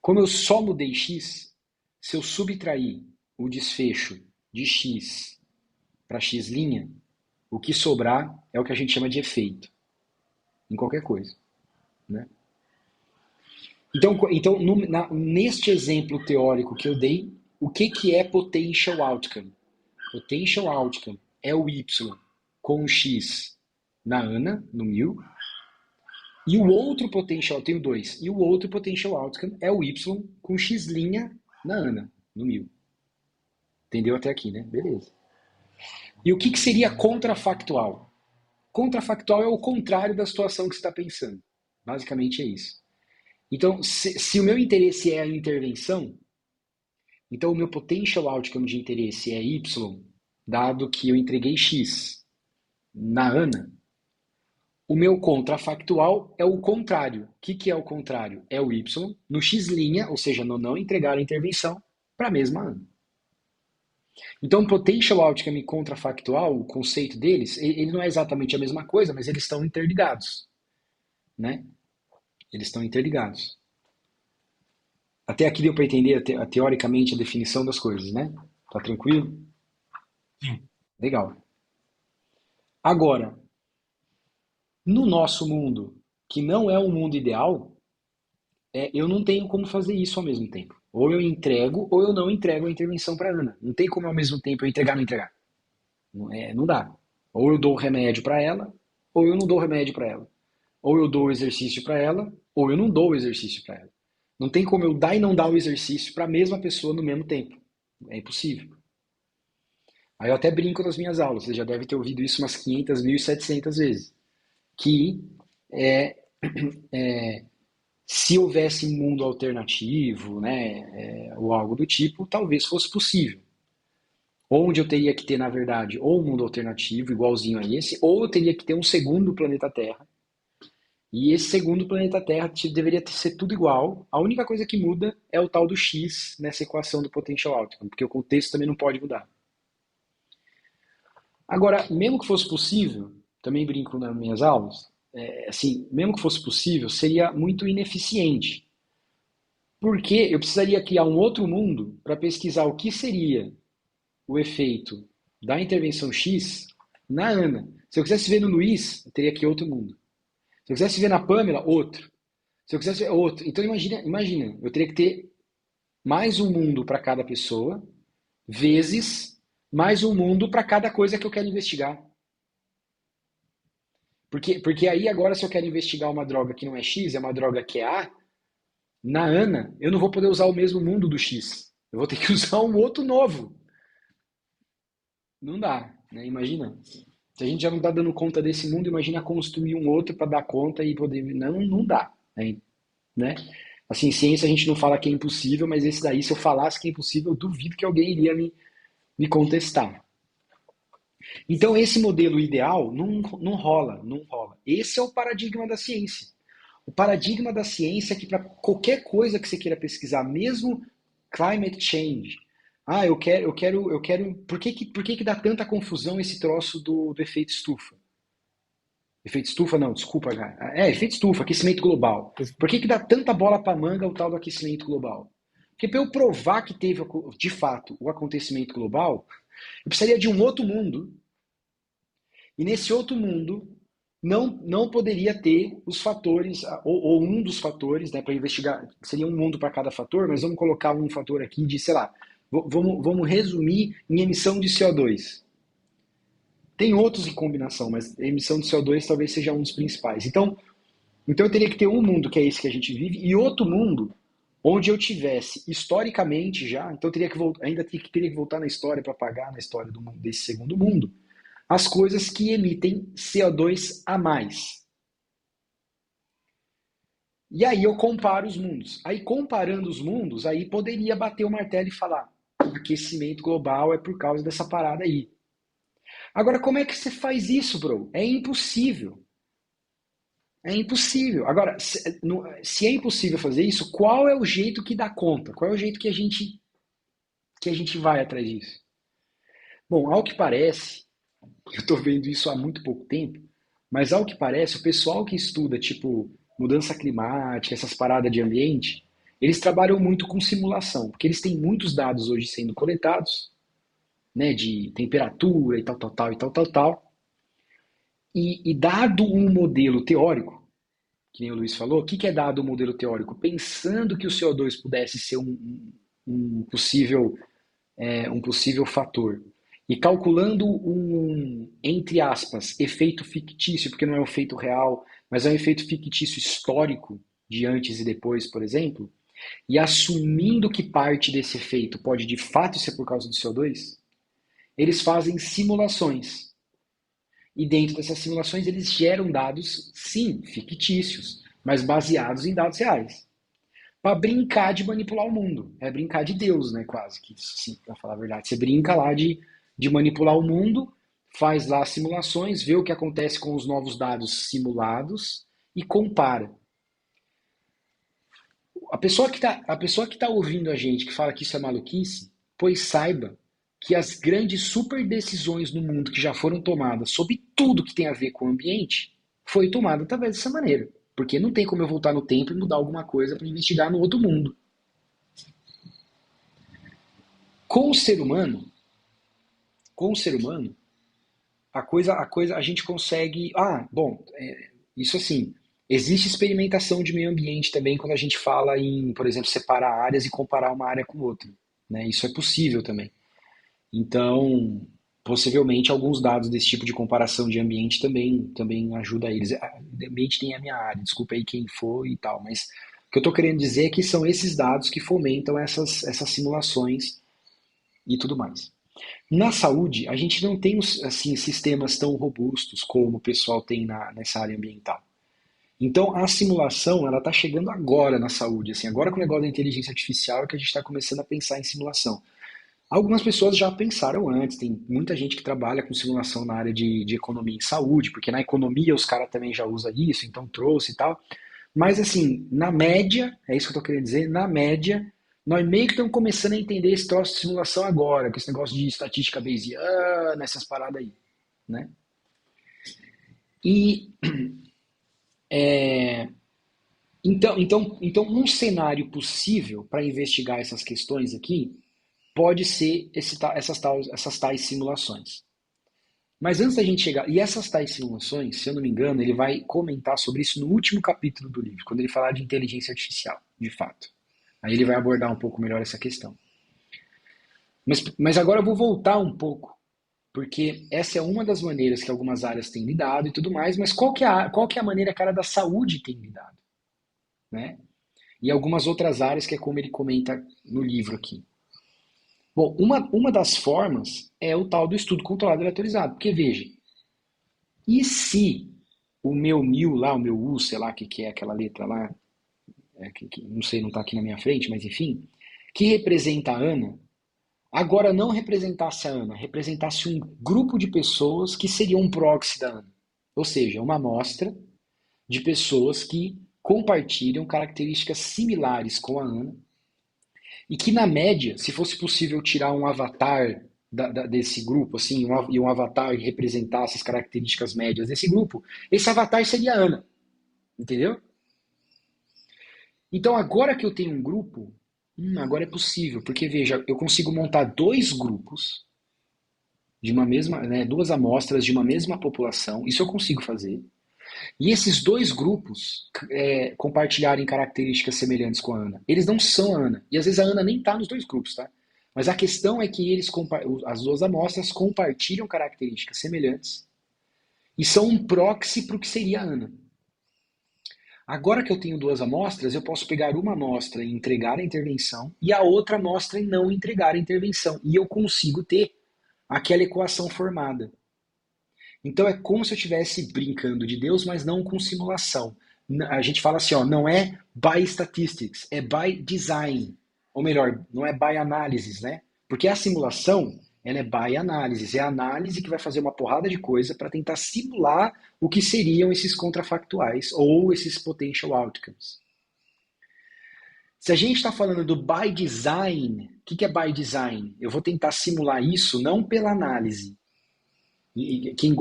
Como eu só mudei X, se eu subtrair o desfecho de X para X', o que sobrar é o que a gente chama de efeito em qualquer coisa. Né? Então neste exemplo teórico que eu dei, o que é potential outcome? Potential outcome é o Y com o X na Ana, no 1000, e o outro potential, eu tenho dois, e o outro potential outcome é o Y com X' na Ana, no 1000. Entendeu até aqui, né? Beleza. E o que seria contrafactual? Contrafactual é o contrário da situação que você está pensando. Basicamente é isso. Então, se o meu interesse é a intervenção, então o meu potential outcome de interesse é Y, dado que eu entreguei X na Ana, o meu contrafactual é o contrário. O que é o contrário? É o Y no X', ou seja, no não entregar a intervenção, para a mesma Ana. Então, potential outcome e contrafactual, o conceito deles, ele não é exatamente a mesma coisa, mas eles estão interligados, né? Eles estão interligados. Até aqui deu para entender teoricamente a definição das coisas, né? Tá tranquilo? Sim. Legal. Agora, no nosso mundo, que não é um mundo ideal, eu não tenho como fazer isso ao mesmo tempo. Ou eu entrego, ou eu não entrego a intervenção para Ana. Não tem como ao mesmo tempo eu entregar ou não entregar. Não dá. Ou eu dou o remédio para ela, ou eu não dou o remédio para ela. Ou eu dou o exercício para ela, ou eu não dou o exercício para ela. Não tem como eu dar e não dar o exercício para a mesma pessoa no mesmo tempo. É impossível. Aí eu até brinco nas minhas aulas, você já deve ter ouvido isso umas 500, 1.700 vezes, que é, se houvesse um mundo alternativo, né, ou algo do tipo, talvez fosse possível. Onde eu teria que ter, na verdade, ou um mundo alternativo igualzinho a esse, ou eu teria que ter um segundo planeta Terra. E esse segundo planeta Terra deveria ser tudo igual. A única coisa que muda é o tal do X nessa equação do potential outcome, porque o contexto também não pode mudar. Agora, mesmo que fosse possível, também brinco nas minhas aulas, assim, mesmo que fosse possível, seria muito ineficiente. Porque eu precisaria criar um outro mundo para pesquisar o que seria o efeito da intervenção X na Ana. Se eu quisesse ver no Luiz, eu teria que ir outro mundo. Se eu quisesse ver na Pamela, outro. Se eu quisesse ver outro. Então imagina, eu teria que ter mais um mundo para cada pessoa, vezes mais um mundo para cada coisa que eu quero investigar. Porque aí agora se eu quero investigar uma droga que não é X, é uma droga que é A, na Ana, eu não vou poder usar o mesmo mundo do X. Eu vou ter que usar um outro novo. Não dá, né? Imagina. Se a gente já não está dando conta desse mundo, imagina construir um outro para dar conta e poder. Não dá. Né? Assim, ciência a gente não fala que é impossível, mas esse daí, se eu falasse que é impossível, eu duvido que alguém iria me contestar. Então, esse modelo ideal não rola, não rola. Esse é o paradigma da ciência. O paradigma da ciência é que para qualquer coisa que você queira pesquisar, mesmo climate change, eu quero. Por que dá tanta confusão esse troço do efeito estufa? Efeito estufa, não, desculpa, cara. Efeito estufa, aquecimento global. Por que dá tanta bola para manga o tal do aquecimento global? Porque para eu provar que teve, de fato, o acontecimento global, eu precisaria de um outro mundo. E nesse outro mundo, não poderia ter os fatores, ou um dos fatores, né, para investigar. Seria um mundo para cada fator, mas vamos colocar um fator aqui de, sei lá, vamos resumir em emissão de CO2. Tem outros em combinação, mas a emissão de CO2 talvez seja um dos principais. Então eu teria que ter um mundo que é esse que a gente vive e outro mundo onde eu tivesse historicamente já, então eu teria que voltar na história para pagar na história desse segundo mundo, as coisas que emitem CO2 a mais. E aí eu comparo os mundos. Aí comparando os mundos, aí poderia bater o martelo e falar: aquecimento global é por causa dessa parada aí. Agora, como é que você faz isso, bro? É impossível. É impossível. Agora, se é impossível fazer isso, qual é o jeito que dá conta? Qual é o jeito que a gente vai atrás disso? Bom, ao que parece, eu estou vendo isso há muito pouco tempo, mas ao que parece, o pessoal que estuda, tipo, mudança climática, essas paradas de ambiente, eles trabalham muito com simulação, porque eles têm muitos dados hoje sendo coletados, né, de temperatura e tal, tal, tal, e tal, tal, tal. E dado um modelo teórico, que nem o Luiz falou, o que é dado o modelo teórico? Pensando que o CO2 pudesse ser um possível, um possível fator. E calculando entre aspas, efeito fictício, porque não é um efeito real, mas é um efeito fictício histórico, de antes e depois, por exemplo, e assumindo que parte desse efeito pode de fato ser por causa do CO2, eles fazem simulações. E dentro dessas simulações eles geram dados, sim, fictícios, mas baseados em dados reais. Para brincar de manipular o mundo. É brincar de Deus, né? Quase que, sim, para falar a verdade. Você brinca lá de manipular o mundo, faz lá simulações, vê o que acontece com os novos dados simulados e compara. A pessoa que tá ouvindo a gente, que fala que isso é maluquice, pois saiba que as grandes super decisões no mundo que já foram tomadas sobre tudo que tem a ver com o ambiente, foi tomada através dessa maneira. Porque não tem como eu voltar no tempo e mudar alguma coisa para investigar no outro mundo. Com o ser humano, com o ser humano, a gente consegue. Ah, bom, isso assim. Existe experimentação de meio ambiente também quando a gente fala em, por exemplo, separar áreas e comparar uma área com outra, né? Isso é possível também. Então, possivelmente alguns dados desse tipo de comparação de ambiente também ajuda eles. Ambiente tem a minha área, desculpa aí quem for e tal, mas o que eu estou querendo dizer é que são esses dados que fomentam essas simulações e tudo mais. Na saúde, a gente não tem assim, sistemas tão robustos como o pessoal tem nessa área ambiental. Então, a simulação, ela está chegando agora na saúde. Assim, agora com o negócio da inteligência artificial é que a gente está começando a pensar em simulação. Algumas pessoas já pensaram antes, tem muita gente que trabalha com simulação na área de economia em saúde, porque na economia os caras também já usam isso, então trouxe e tal. Mas assim, na média, é isso que eu estou querendo dizer, na média, nós meio que estamos começando a entender esse troço de simulação agora, com esse negócio de estatística bayesiana, essas paradas aí, né? E então um cenário possível para investigar essas questões aqui pode ser essas tais simulações. Mas antes da gente chegar. E essas tais simulações, se eu não me engano, ele vai comentar sobre isso no último capítulo do livro, quando ele falar de inteligência artificial, de fato. Aí ele vai abordar um pouco melhor essa questão. Mas agora eu vou voltar um pouco, porque essa é uma das maneiras que algumas áreas têm lidado e tudo mais, mas qual que é a maneira que a área da saúde tem lidado? Né? E algumas outras áreas, que é como ele comenta no livro aqui. Bom, uma das formas é o tal do estudo controlado e aleatorizado. Porque veja, e se o meu mil lá, o meu U, sei lá o que é aquela letra lá, que não sei, não está aqui na minha frente, mas enfim, que representa a Ana, agora não representasse a Ana, representasse um grupo de pessoas que seriam um proxy da Ana. Ou seja, uma amostra de pessoas que compartilham características similares com a Ana e que, na média, se fosse possível tirar um avatar desse grupo, assim, e um avatar que representasse as características médias desse grupo, esse avatar seria a Ana, entendeu? Então, agora que eu tenho um grupo, agora é possível, porque veja, eu consigo montar dois grupos de uma mesma, né, duas amostras de uma mesma população, isso eu consigo fazer. E esses dois grupos compartilharem características semelhantes com a Ana. Eles não são a Ana. E às vezes a Ana nem está nos dois grupos, tá? Mas a questão é que as duas amostras compartilham características semelhantes e são um proxy para o que seria a Ana. Agora que eu tenho duas amostras, eu posso pegar uma amostra e entregar a intervenção e a outra amostra e não entregar a intervenção. E eu consigo ter aquela equação formada. Então é como se eu estivesse brincando de Deus, mas não com simulação. A gente fala assim, ó, não é by statistics, é by design. Ou melhor, não é by analysis, né? Porque a simulação, ela é by analysis. É a análise que vai fazer uma porrada de coisa para tentar simular o que seriam esses contrafactuais ou esses potential outcomes. Se a gente está falando do by design, o que é by design? Eu vou tentar simular isso não pela análise, e quem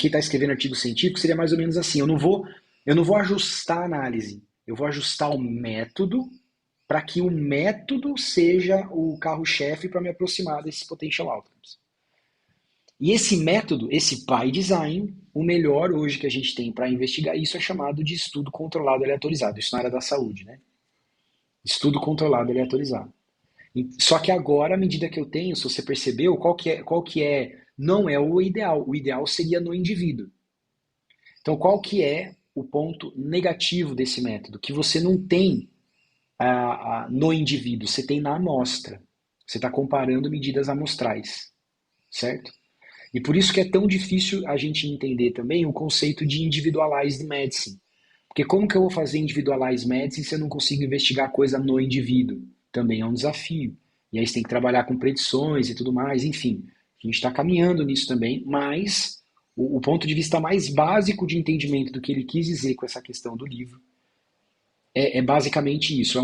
está escrevendo artigo científico seria mais ou menos assim, eu não vou ajustar a análise, eu vou ajustar o método para que o método seja o carro-chefe para me aproximar desses potential outcomes. E esse método, esse by design, o melhor hoje que a gente tem para investigar isso é chamado de estudo controlado aleatorizado, isso na área da saúde, né? Estudo controlado aleatorizado. Só que agora, à medida que eu tenho, se você percebeu, não é o ideal seria no indivíduo. Então, qual que é o ponto negativo desse método? Que você não tem no indivíduo, você tem na amostra. Você está comparando medidas amostrais, certo? E por isso que é tão difícil a gente entender também o conceito de individualized medicine. Porque como que eu vou fazer individualized medicine se eu não consigo investigar coisa no indivíduo? Também é um desafio. E aí você tem que trabalhar com predições e tudo mais, enfim. A gente está caminhando nisso também, mas o ponto de vista mais básico de entendimento do que ele quis dizer com essa questão do livro é basicamente isso.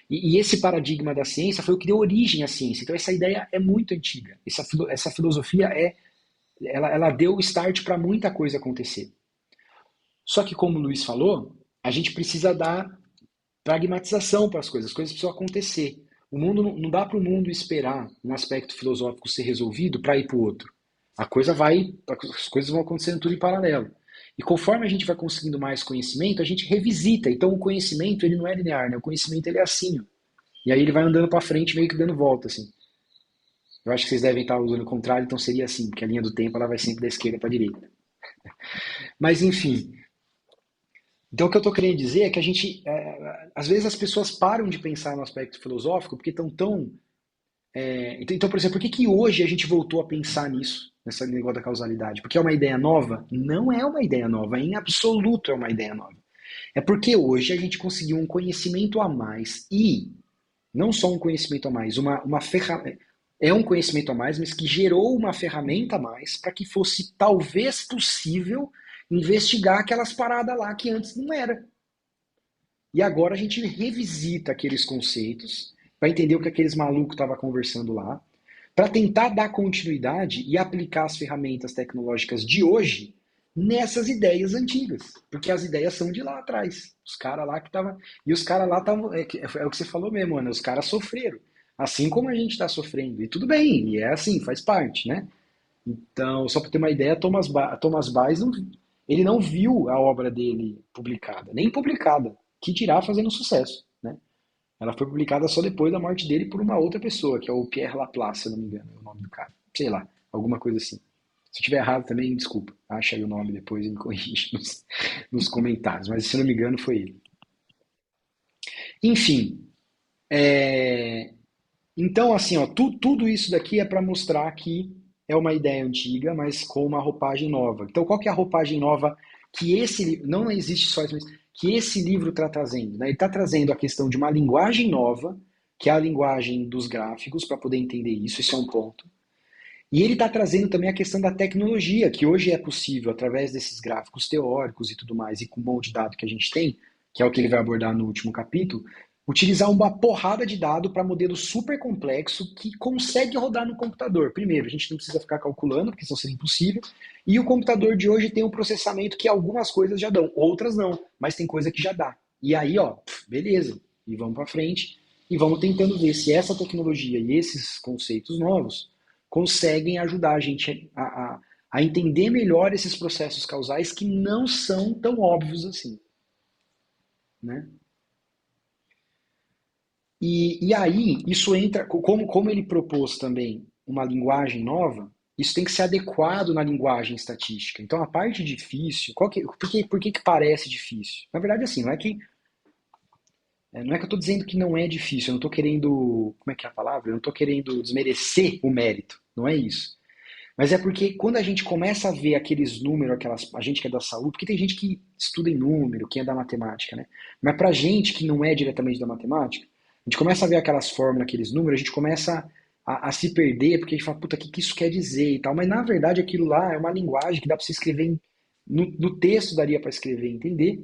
E esse paradigma da ciência foi o que deu origem à ciência. Então essa ideia é muito antiga. Essa filosofia ela deu o start para muita coisa acontecer. Só que, como o Luiz falou, a gente precisa dar pragmatização para as coisas precisam acontecer. O mundo não dá para o mundo esperar um aspecto filosófico ser resolvido para ir para o outro. as coisas vão acontecendo tudo em paralelo. E conforme a gente vai conseguindo mais conhecimento, a gente revisita. Então o conhecimento ele não é linear, né? O conhecimento ele é assim, ó. E aí ele vai andando para frente, meio que dando volta, assim. Eu acho que vocês devem estar usando o contrário, então seria assim, porque a linha do tempo ela vai sempre da esquerda para a direita. Mas enfim, então o que eu estou querendo dizer é que às vezes as pessoas param de pensar no aspecto filosófico porque estão tão então, por exemplo, por que que hoje a gente voltou a pensar nisso, nesse negócio da causalidade? Porque é uma ideia nova? Não é uma ideia nova, em absoluto é uma ideia nova. É porque hoje a gente conseguiu um conhecimento a mais e não só um conhecimento a mais, uma ferramenta. É um conhecimento a mais, mas que gerou uma ferramenta a mais para que fosse talvez possível investigar aquelas paradas lá que antes não era. E agora a gente revisita aqueles conceitos para entender o que aqueles malucos estavam conversando lá, para tentar dar continuidade e aplicar as ferramentas tecnológicas de hoje nessas ideias antigas, porque as ideias são de lá atrás. Os caras lá que estavam. E os caras lá estavam. É o que você falou mesmo, Ana. Os caras sofreram. Assim como a gente está sofrendo. E tudo bem, e é assim, faz parte, né? Então, só para ter uma ideia, Thomas Baez ele não viu a obra dele publicada, nem publicada, que dirá fazendo sucesso, né? Ela foi publicada só depois da morte dele por uma outra pessoa, que é o Pierre Laplace, se eu não me engano, é o nome do cara. Sei lá, alguma coisa assim. Se eu tiver errado também, desculpa. Acha aí o nome depois e me corrige nos comentários. Mas se eu não me engano, foi ele. Enfim, é, então assim, ó, tudo isso daqui é para mostrar que é uma ideia antiga, mas com uma roupagem nova. Então, qual que é a roupagem nova que esse livro, não existe só isso, mas que esse livro está trazendo, né? Ele está trazendo a questão de uma linguagem nova, que é a linguagem dos gráficos, para poder entender isso, esse é um ponto. E ele está trazendo também a questão da tecnologia, que hoje é possível, através desses gráficos teóricos e tudo mais, e com um monte de dado que a gente tem, que é o que ele vai abordar no último capítulo, utilizar uma porrada de dado para modelo super complexo que consegue rodar no computador. Primeiro, a gente não precisa ficar calculando, porque senão seria impossível. E o computador de hoje tem um processamento que algumas coisas já dão, outras não, mas tem coisa que já dá. E aí, ó, beleza, e vamos para frente e vamos tentando ver se essa tecnologia e esses conceitos novos conseguem ajudar a gente a entender melhor esses processos causais que não são tão óbvios assim, né? E aí, isso entra, como ele propôs também uma linguagem nova, isso tem que ser adequado na linguagem estatística. Então, a parte difícil, por que parece difícil? Na verdade, assim, não é que eu estou dizendo que não é difícil, eu não estou querendo, como é que é a palavra? Eu não estou querendo desmerecer o mérito, não é isso. Mas é porque quando a gente começa a ver aqueles números, a gente que é da saúde, porque tem gente que estuda em número, que é da matemática, né? Mas pra gente que não é diretamente da matemática, a gente começa a ver aquelas fórmulas, aqueles números, a gente começa a se perder, porque a gente fala, puta, o que isso quer dizer e tal. Mas na verdade aquilo lá é uma linguagem que dá para você escrever, no texto daria para escrever, entender?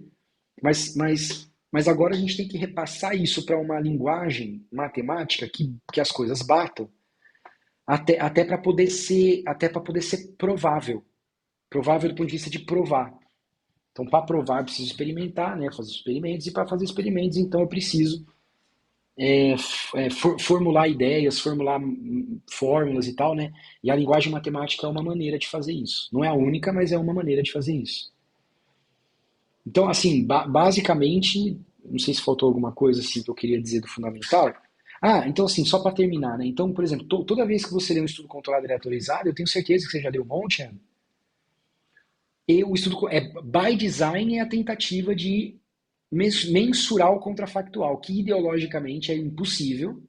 Mas agora a gente tem que repassar isso para uma linguagem matemática que as coisas batam até para poder ser provável. Provável do ponto de vista de provar. Então, para provar, eu preciso experimentar, né? Fazer experimentos, e para fazer experimentos, então eu preciso formular ideias, formular fórmulas e tal, né? E a linguagem matemática é uma maneira de fazer isso. Não é a única, mas é uma maneira de fazer isso. Então, assim, basicamente, não sei se faltou alguma coisa assim que eu queria dizer do fundamental. Ah, então assim, só para terminar, né? Então, por exemplo, toda vez que você lê um estudo controlado e aleatorizado, eu tenho certeza que você já leu um monte, Ana. E o estudo by design é a tentativa de mensurar o contrafactual, que ideologicamente é impossível,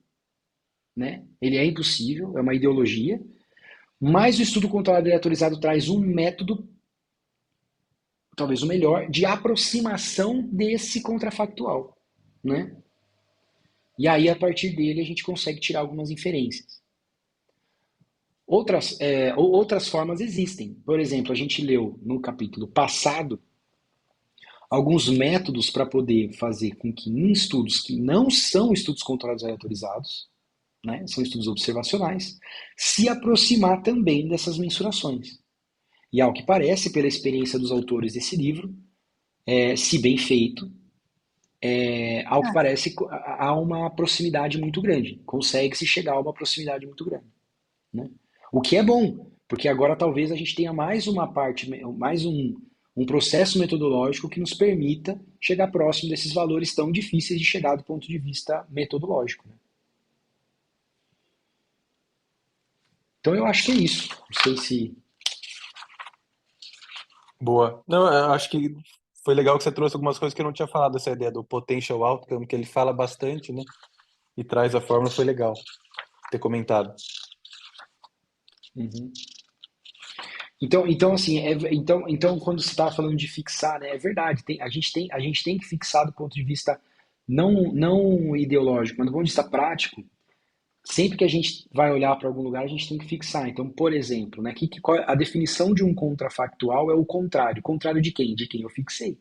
né? Ele é impossível, é uma ideologia. Mas o estudo controlado e aleatorizado traz um método, talvez o melhor, de aproximação desse contrafactual, né? E aí, a partir dele, a gente consegue tirar algumas inferências. Outras formas existem. Por exemplo, a gente leu no capítulo passado alguns métodos para poder fazer com que em estudos que não são estudos controlados e aleatorizados, né, são estudos observacionais, se aproximar também dessas mensurações. E ao que parece, pela experiência dos autores desse livro, se bem feito, ao que parece, há uma proximidade muito grande. Consegue-se chegar a uma proximidade muito grande. Né? O que é bom, Porque agora talvez a gente tenha mais uma parte, mais um processo metodológico que nos permita chegar próximo desses valores tão difíceis de chegar do ponto de vista metodológico, né? Então eu acho que é isso. Não sei se. Boa. Não, eu acho que foi legal que você trouxe algumas coisas que eu não tinha falado, essa ideia do potential outcome, que ele fala bastante, né? E traz a fórmula, foi legal ter comentado. Uhum. Então assim, então quando você estava falando de fixar, né, é verdade. A gente tem que fixar do ponto de vista não ideológico, mas do ponto de vista prático. Sempre que a gente vai olhar para algum lugar, a gente tem que fixar. Então, por exemplo, né, a definição de um contrafactual é o contrário. Contrário de quem? De quem eu fixei.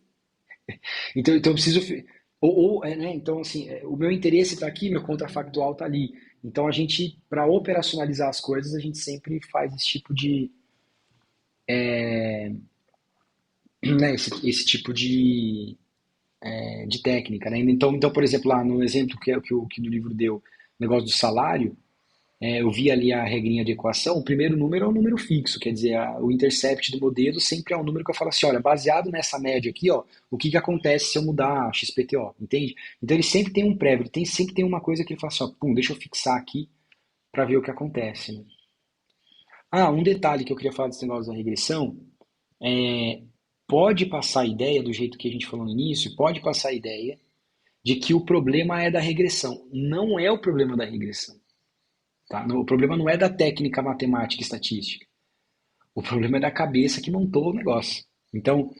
Então eu preciso. Né, então, assim, o meu interesse está aqui, meu contrafactual está ali. Então, a gente, para operacionalizar as coisas, a gente sempre faz esse tipo né, esse tipo de técnica. Né? Então, por exemplo, lá no exemplo que o livro deu, negócio do salário, eu vi ali a regrinha de equação, o primeiro número é um número fixo, quer dizer, o intercept do modelo sempre é um número que eu falo assim, olha, baseado nessa média aqui, ó, o que acontece se eu mudar a XPTO, entende? Então ele sempre tem um prévio, sempre tem uma coisa que ele fala assim, ó, pum, deixa eu fixar aqui para ver o que acontece, né? Ah, um detalhe que eu queria falar desse negócio da regressão, é, pode passar a ideia, do jeito que a gente falou no início, pode passar a ideia de que o problema é da regressão. Não é o problema da regressão. Tá? O problema não é da técnica matemática e estatística. O problema é da cabeça que montou o negócio. Então,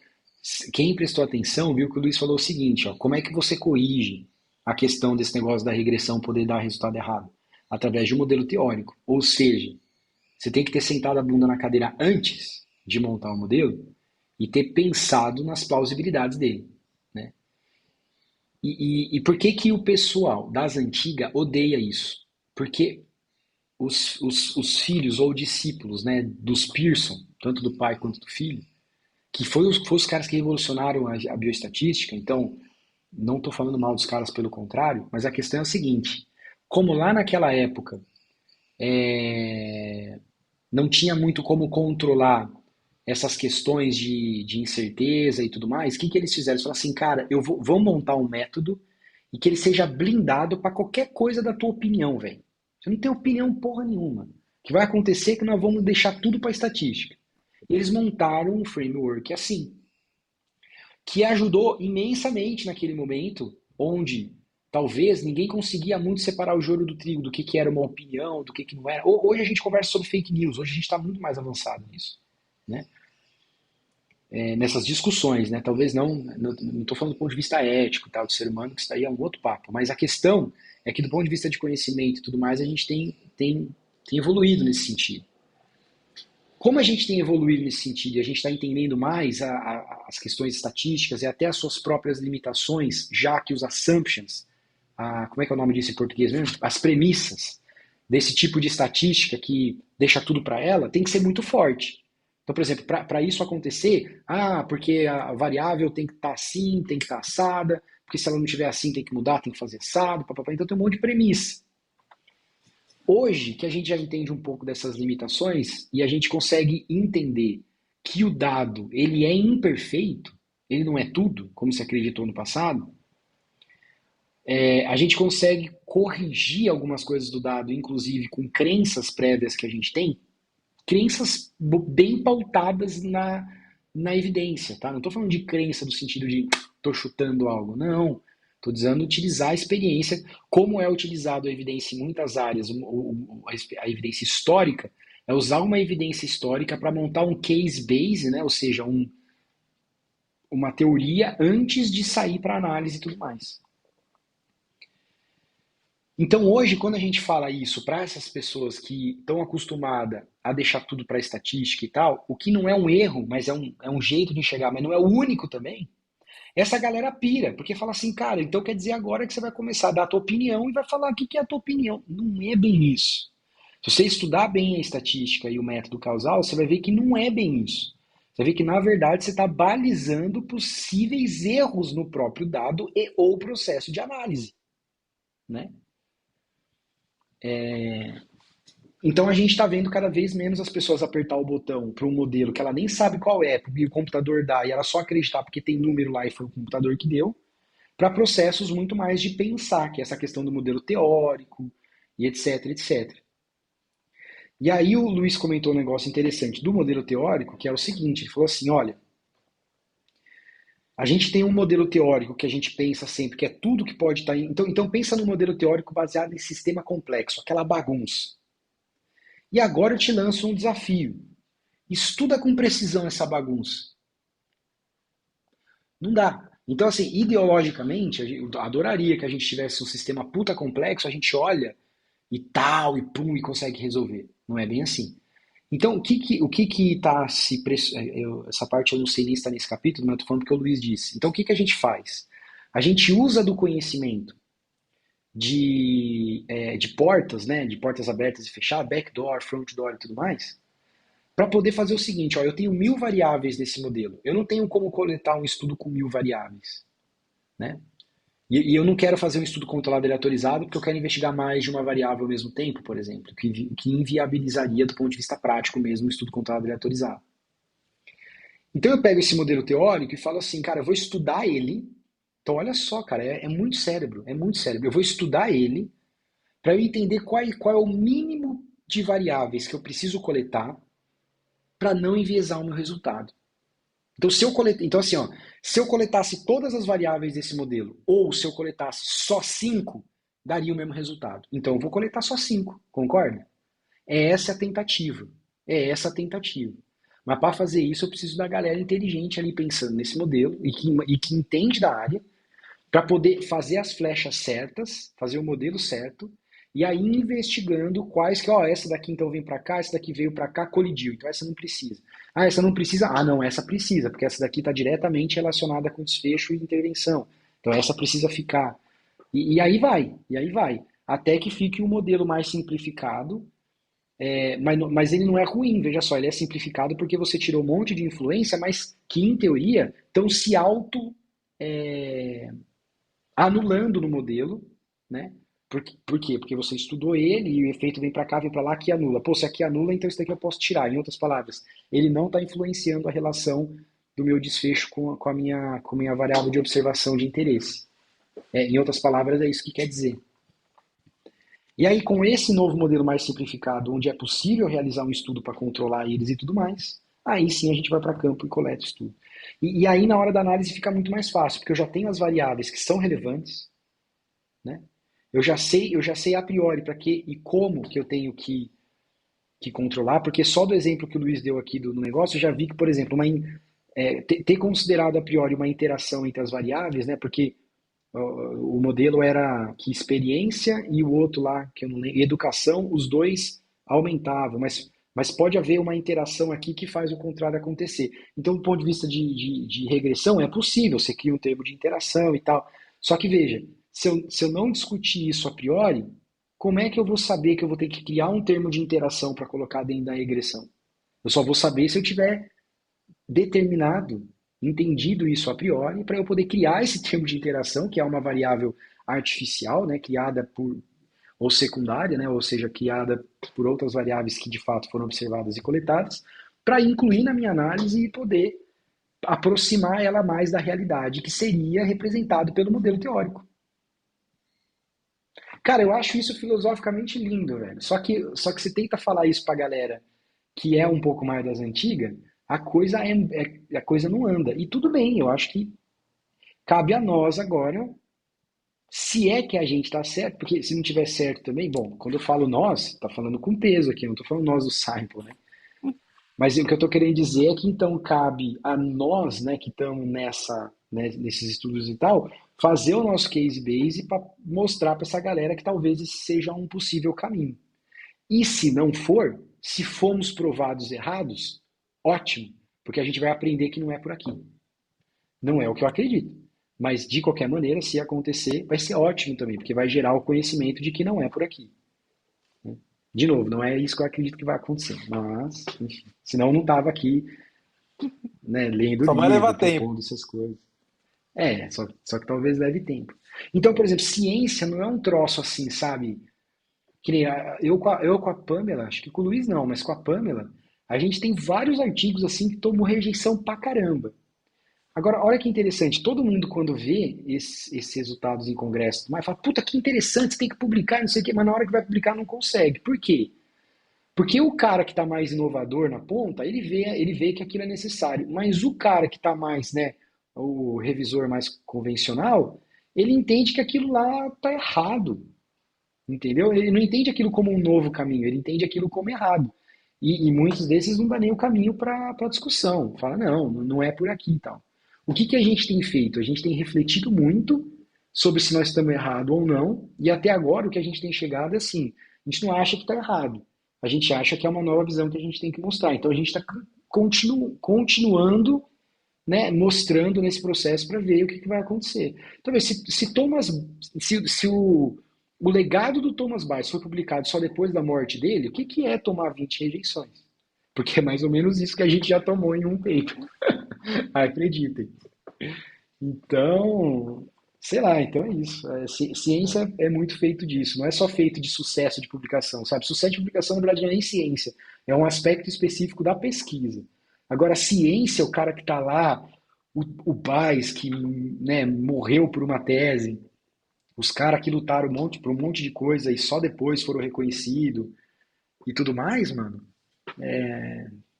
quem prestou atenção viu que o Luiz falou o seguinte, ó, como é que você corrige a questão desse negócio da regressão poder dar resultado errado? Através de um modelo teórico. Ou seja, você tem que ter sentado a bunda na cadeira antes de montar o modelo e ter pensado nas plausibilidades dele. Né? E por que que o pessoal das antigas odeia isso? Porque os filhos ou discípulos, né, dos Pearson, tanto do pai quanto do filho, que foi os caras que revolucionaram a bioestatística, então não estou falando mal dos caras, pelo contrário, mas a questão é a seguinte, como lá naquela época não tinha muito como controlar essas questões de incerteza e tudo mais, o que eles fizeram? Eles falaram assim, cara, vou montar um método e que ele seja blindado para qualquer coisa da tua opinião, velho. Você não tem opinião porra nenhuma. O que vai acontecer é que nós vamos deixar tudo para estatística. E eles montaram um framework assim, que ajudou imensamente naquele momento, onde talvez ninguém conseguia muito separar o joio do trigo, do que era uma opinião, do que não era. Hoje a gente conversa sobre fake news, hoje a gente está muito mais avançado nisso. Né? Nessas discussões, né? Talvez não estou falando do ponto de vista ético, tal, do ser humano, que isso daí é um outro papo, mas a questão é que do ponto de vista de conhecimento e tudo mais, a gente tem evoluído nesse sentido. Como a gente tem evoluído nesse sentido e a gente está entendendo mais as questões estatísticas e até as suas próprias limitações, já que os assumptions, como é que é o nome disso em português mesmo? As premissas desse tipo de estatística que deixa tudo para ela, tem que ser muito forte. Então, por exemplo, para isso acontecer, porque a variável tem que estar assim, tem que estar assada, porque se ela não estiver assim, tem que mudar, tem que fazer assado, papapá. Então tem um monte de premissa. Hoje, que a gente já entende um pouco dessas limitações e a gente consegue entender que o dado ele é imperfeito, ele não é tudo, como se acreditou no passado, a gente consegue corrigir algumas coisas do dado, inclusive com crenças prévias que a gente tem, crenças bem pautadas na evidência, tá? Não estou falando de crença no sentido de estou chutando algo, não. Estou dizendo utilizar a experiência, como é utilizado a evidência em muitas áreas, a evidência histórica, é usar uma evidência histórica para montar um case base, né? Ou seja, uma teoria antes de sair para análise e tudo mais. Então hoje, quando a gente fala isso para essas pessoas que estão acostumadas a deixar tudo para estatística e tal, o que não é um erro, mas é um jeito de enxergar, mas não é o único também, essa galera pira, porque fala assim, cara, então quer dizer agora que você vai começar a dar a tua opinião e vai falar o que é a tua opinião. Não é bem isso. Se você estudar bem a estatística e o método causal, você vai ver que não é bem isso. Você vai ver que, na verdade, você está balizando possíveis erros no próprio dado e ou processo de análise. Né? Então a gente está vendo cada vez menos as pessoas apertar o botão para um modelo que ela nem sabe qual é, porque o computador dá, e ela só acreditar porque tem número lá e foi o computador que deu, para processos muito mais de pensar, que é essa questão do modelo teórico e etc, etc. E aí o Luiz comentou um negócio interessante do modelo teórico, que é o seguinte, ele falou assim, olha, a gente tem um modelo teórico que a gente pensa sempre, que é tudo que pode estar... Então pensa no modelo teórico baseado em sistema complexo, aquela bagunça. E agora eu te lanço um desafio. Estuda com precisão essa bagunça. Não dá. Então, assim, ideologicamente, eu adoraria que a gente tivesse um sistema puta complexo, a gente olha e tal, e pum, e consegue resolver. Não é bem assim. Então, o que está se... Essa parte eu não sei nem se está nesse capítulo, mas eu estou falando porque o Luiz disse. Então, o que a gente faz? A gente usa do conhecimento de portas, né, de portas abertas e fechadas, backdoor, front door e tudo mais, para poder fazer o seguinte, ó, eu tenho 1000 variáveis nesse modelo. Eu não tenho como coletar um estudo com 1000 variáveis, né? E eu não quero fazer um estudo controlado aleatorizado porque eu quero investigar mais de uma variável ao mesmo tempo, por exemplo, que inviabilizaria do ponto de vista prático mesmo o estudo controlado aleatorizado. Então eu pego esse modelo teórico e falo assim, cara, eu vou estudar ele. Então olha só, cara, é muito cérebro, é muito cérebro. Eu vou estudar ele para eu entender qual é o mínimo de variáveis que eu preciso coletar para não enviesar o meu resultado. Então, então assim, ó, se eu coletasse todas as variáveis desse modelo, ou se eu coletasse só 5, daria o mesmo resultado. Então, eu vou coletar só 5, concorda? É essa a tentativa. É essa a tentativa. Mas para fazer isso, eu preciso da galera inteligente ali pensando nesse modelo e que entende da área, para poder fazer as flechas certas, fazer o modelo certo, e aí investigando quais que, ó, essa daqui então vem para cá, essa daqui veio para cá, colidiu, então essa não precisa. Ah, essa não precisa? Ah, não, essa precisa, porque essa daqui está diretamente relacionada com desfecho e intervenção. Então essa precisa ficar. E aí vai, até que fique um modelo mais simplificado, mas ele não é ruim, veja só, ele é simplificado porque você tirou um monte de influência, mas que em teoria estão se é, anulando no modelo, né? Por quê? Porque você estudou ele e o efeito vem para cá, vem para lá, que anula. Pô, se aqui anula, então isso daqui eu posso tirar. Em outras palavras, ele não está influenciando a relação do meu desfecho com a minha variável de observação de interesse. Em outras palavras, é isso que quer dizer. E aí, com esse novo modelo mais simplificado, onde é possível realizar um estudo para controlar eles e tudo mais, aí sim a gente vai para campo e coleta o estudo. E aí, na hora da análise, fica muito mais fácil, porque eu já tenho as variáveis que são relevantes, né? Eu já sei a priori para que e como que eu tenho que controlar, porque só do exemplo que o Luiz deu aqui do negócio, eu já vi que, por exemplo, ter considerado a priori uma interação entre as variáveis, né? Porque o modelo era que experiência e o outro lá, que eu não lembro, educação, os dois aumentavam, mas pode haver uma interação aqui que faz o contrário acontecer. Então, do ponto de vista de regressão, é possível, você cria um termo de interação e tal. Só que veja, se eu não discutir isso a priori, como é que eu vou saber que eu vou ter que criar um termo de interação para colocar dentro da regressão? Eu só vou saber se eu tiver determinado, entendido isso a priori, para eu poder criar esse termo de interação, que é uma variável artificial, né, criada por, ou secundária, né, ou seja, criada por outras variáveis que de fato foram observadas e coletadas, para incluir na minha análise e poder aproximar ela mais da realidade, que seria representado pelo modelo teórico. Cara, eu acho isso filosoficamente lindo, velho. Só que você tenta falar isso pra galera que é um pouco mais das antigas, a coisa não anda. E tudo bem, eu acho que cabe a nós agora, se é que a gente está certo, porque se não tiver certo também, bom, quando eu falo nós, tá falando com peso aqui, eu não tô falando nós do Simple, né? Mas o que eu tô querendo dizer é que então cabe a nós, né, que estamos nesses estudos e tal, fazer o nosso case base para mostrar para essa galera que talvez esse seja um possível caminho. E se não for, se formos provados errados, ótimo, porque a gente vai aprender que não é por aqui. Não é o que eu acredito. Mas, de qualquer maneira, se acontecer, vai ser ótimo também, porque vai gerar o conhecimento de que não é por aqui. De novo, não é isso que eu acredito que vai acontecer. Mas, enfim, senão eu não estava aqui, né, lendo Só vai livro, levar tempo. propondo essas coisas. Só que talvez leve tempo. Então, por exemplo, ciência não é um troço assim, sabe? Que nem eu com a Pamela, acho que com o Luiz não, mas com a Pamela, a gente tem vários artigos assim que tomam rejeição pra caramba. Agora, olha que interessante, todo mundo quando vê esses resultados em congresso, mas fala, puta, que interessante, você tem que publicar, não sei o quê, mas na hora que vai publicar não consegue. Por quê? Porque o cara que está mais inovador na ponta, ele vê que aquilo é necessário. Mas o cara que está mais, né, o revisor mais convencional, ele entende que aquilo lá está errado, entendeu? Ele não entende aquilo como um novo caminho, ele entende aquilo como errado. E muitos desses não dá nem o caminho para a discussão. Fala, não, não é por aqui e tal. O que que a gente tem feito? A gente tem refletido muito sobre se nós estamos errados ou não, e até agora o que a gente tem chegado é assim, a gente não acha que está errado, a gente acha que é uma nova visão que a gente tem que mostrar. Então a gente está continuando, né, mostrando nesse processo para ver o que, que vai acontecer. Então, se o legado do Thomas Baez foi publicado só depois da morte dele, o que, que é tomar 20 rejeições? Porque é mais ou menos isso que a gente já tomou em um paper. Acreditem. Então, sei lá, então é isso. Ciência é muito feito disso, não é só feito de sucesso de publicação, sabe? Sucesso de publicação, na verdade, não é nem ciência, é um aspecto específico da pesquisa. Agora, a ciência, o cara que está lá, o Baez, que, né, morreu por uma tese, os caras que lutaram por um monte de coisa e só depois foram reconhecidos e tudo mais, mano.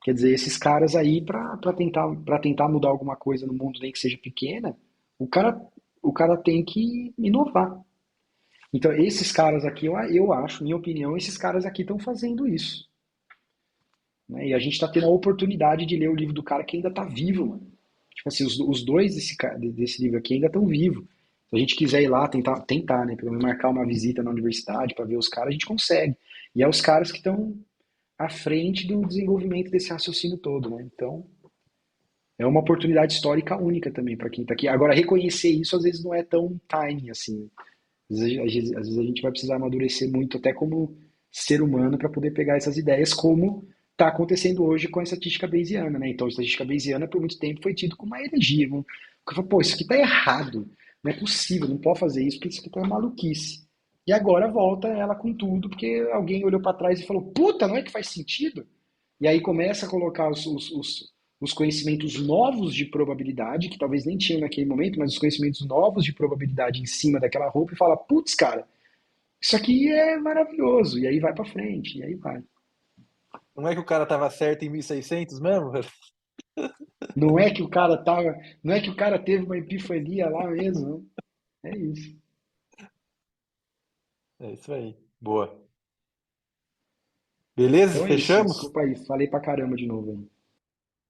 Quer dizer, esses caras aí, para tentar mudar alguma coisa no mundo, nem que seja pequena, o cara, o cara tem que inovar. Então, esses caras aqui, eu acho, minha opinião, esses caras aqui estão fazendo isso. Né? E a gente está tendo a oportunidade de ler o livro do cara que ainda está vivo, mano. Tipo assim, os dois desse livro aqui ainda estão vivos. Se a gente quiser ir lá tentar, né? Pelo menos marcar uma visita na universidade para ver os caras, a gente consegue. E é os caras que estão à frente do desenvolvimento desse raciocínio todo, né? Então, é uma oportunidade histórica única também para quem está aqui. Agora, reconhecer isso às vezes não é tão time assim. Às vezes a gente vai precisar amadurecer muito, até como ser humano, para poder pegar essas ideias, como está acontecendo hoje com a estatística bayesiana, né? Então, a estatística bayesiana, por muito tempo, foi tido como uma heresia. Porque, pô, isso aqui está errado. Não é possível, não pode fazer isso, porque isso aqui tá maluquice. E agora volta ela com tudo, porque alguém olhou para trás e falou: puta, não é que faz sentido? E aí começa a colocar os conhecimentos novos de probabilidade, que talvez nem tinham naquele momento, mas os conhecimentos novos de probabilidade em cima daquela roupa e fala, putz, cara, isso aqui é maravilhoso. E aí vai para frente, e aí vai. Não é que o cara tava certo em 1600 mesmo, velho? Não é que o cara tava, não é que o cara teve uma epifania lá mesmo, não. É isso. É isso aí. Boa. Beleza? Então é isso. Fechamos? Desculpa aí, falei pra caramba de novo aí.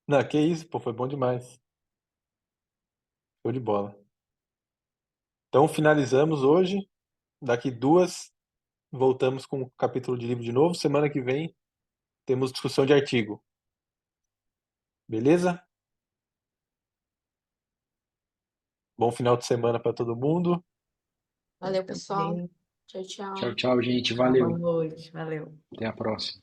Não, que isso, pô, foi bom demais. Show de bola. Então finalizamos hoje. Daqui duas, voltamos com o capítulo de livro de novo. Semana que vem temos discussão de artigo. Beleza? Bom final de semana para todo mundo. Você Valeu, pessoal. também. Tchau, tchau. Tchau, tchau, gente. Boa Valeu. noite. Valeu. Até a próxima.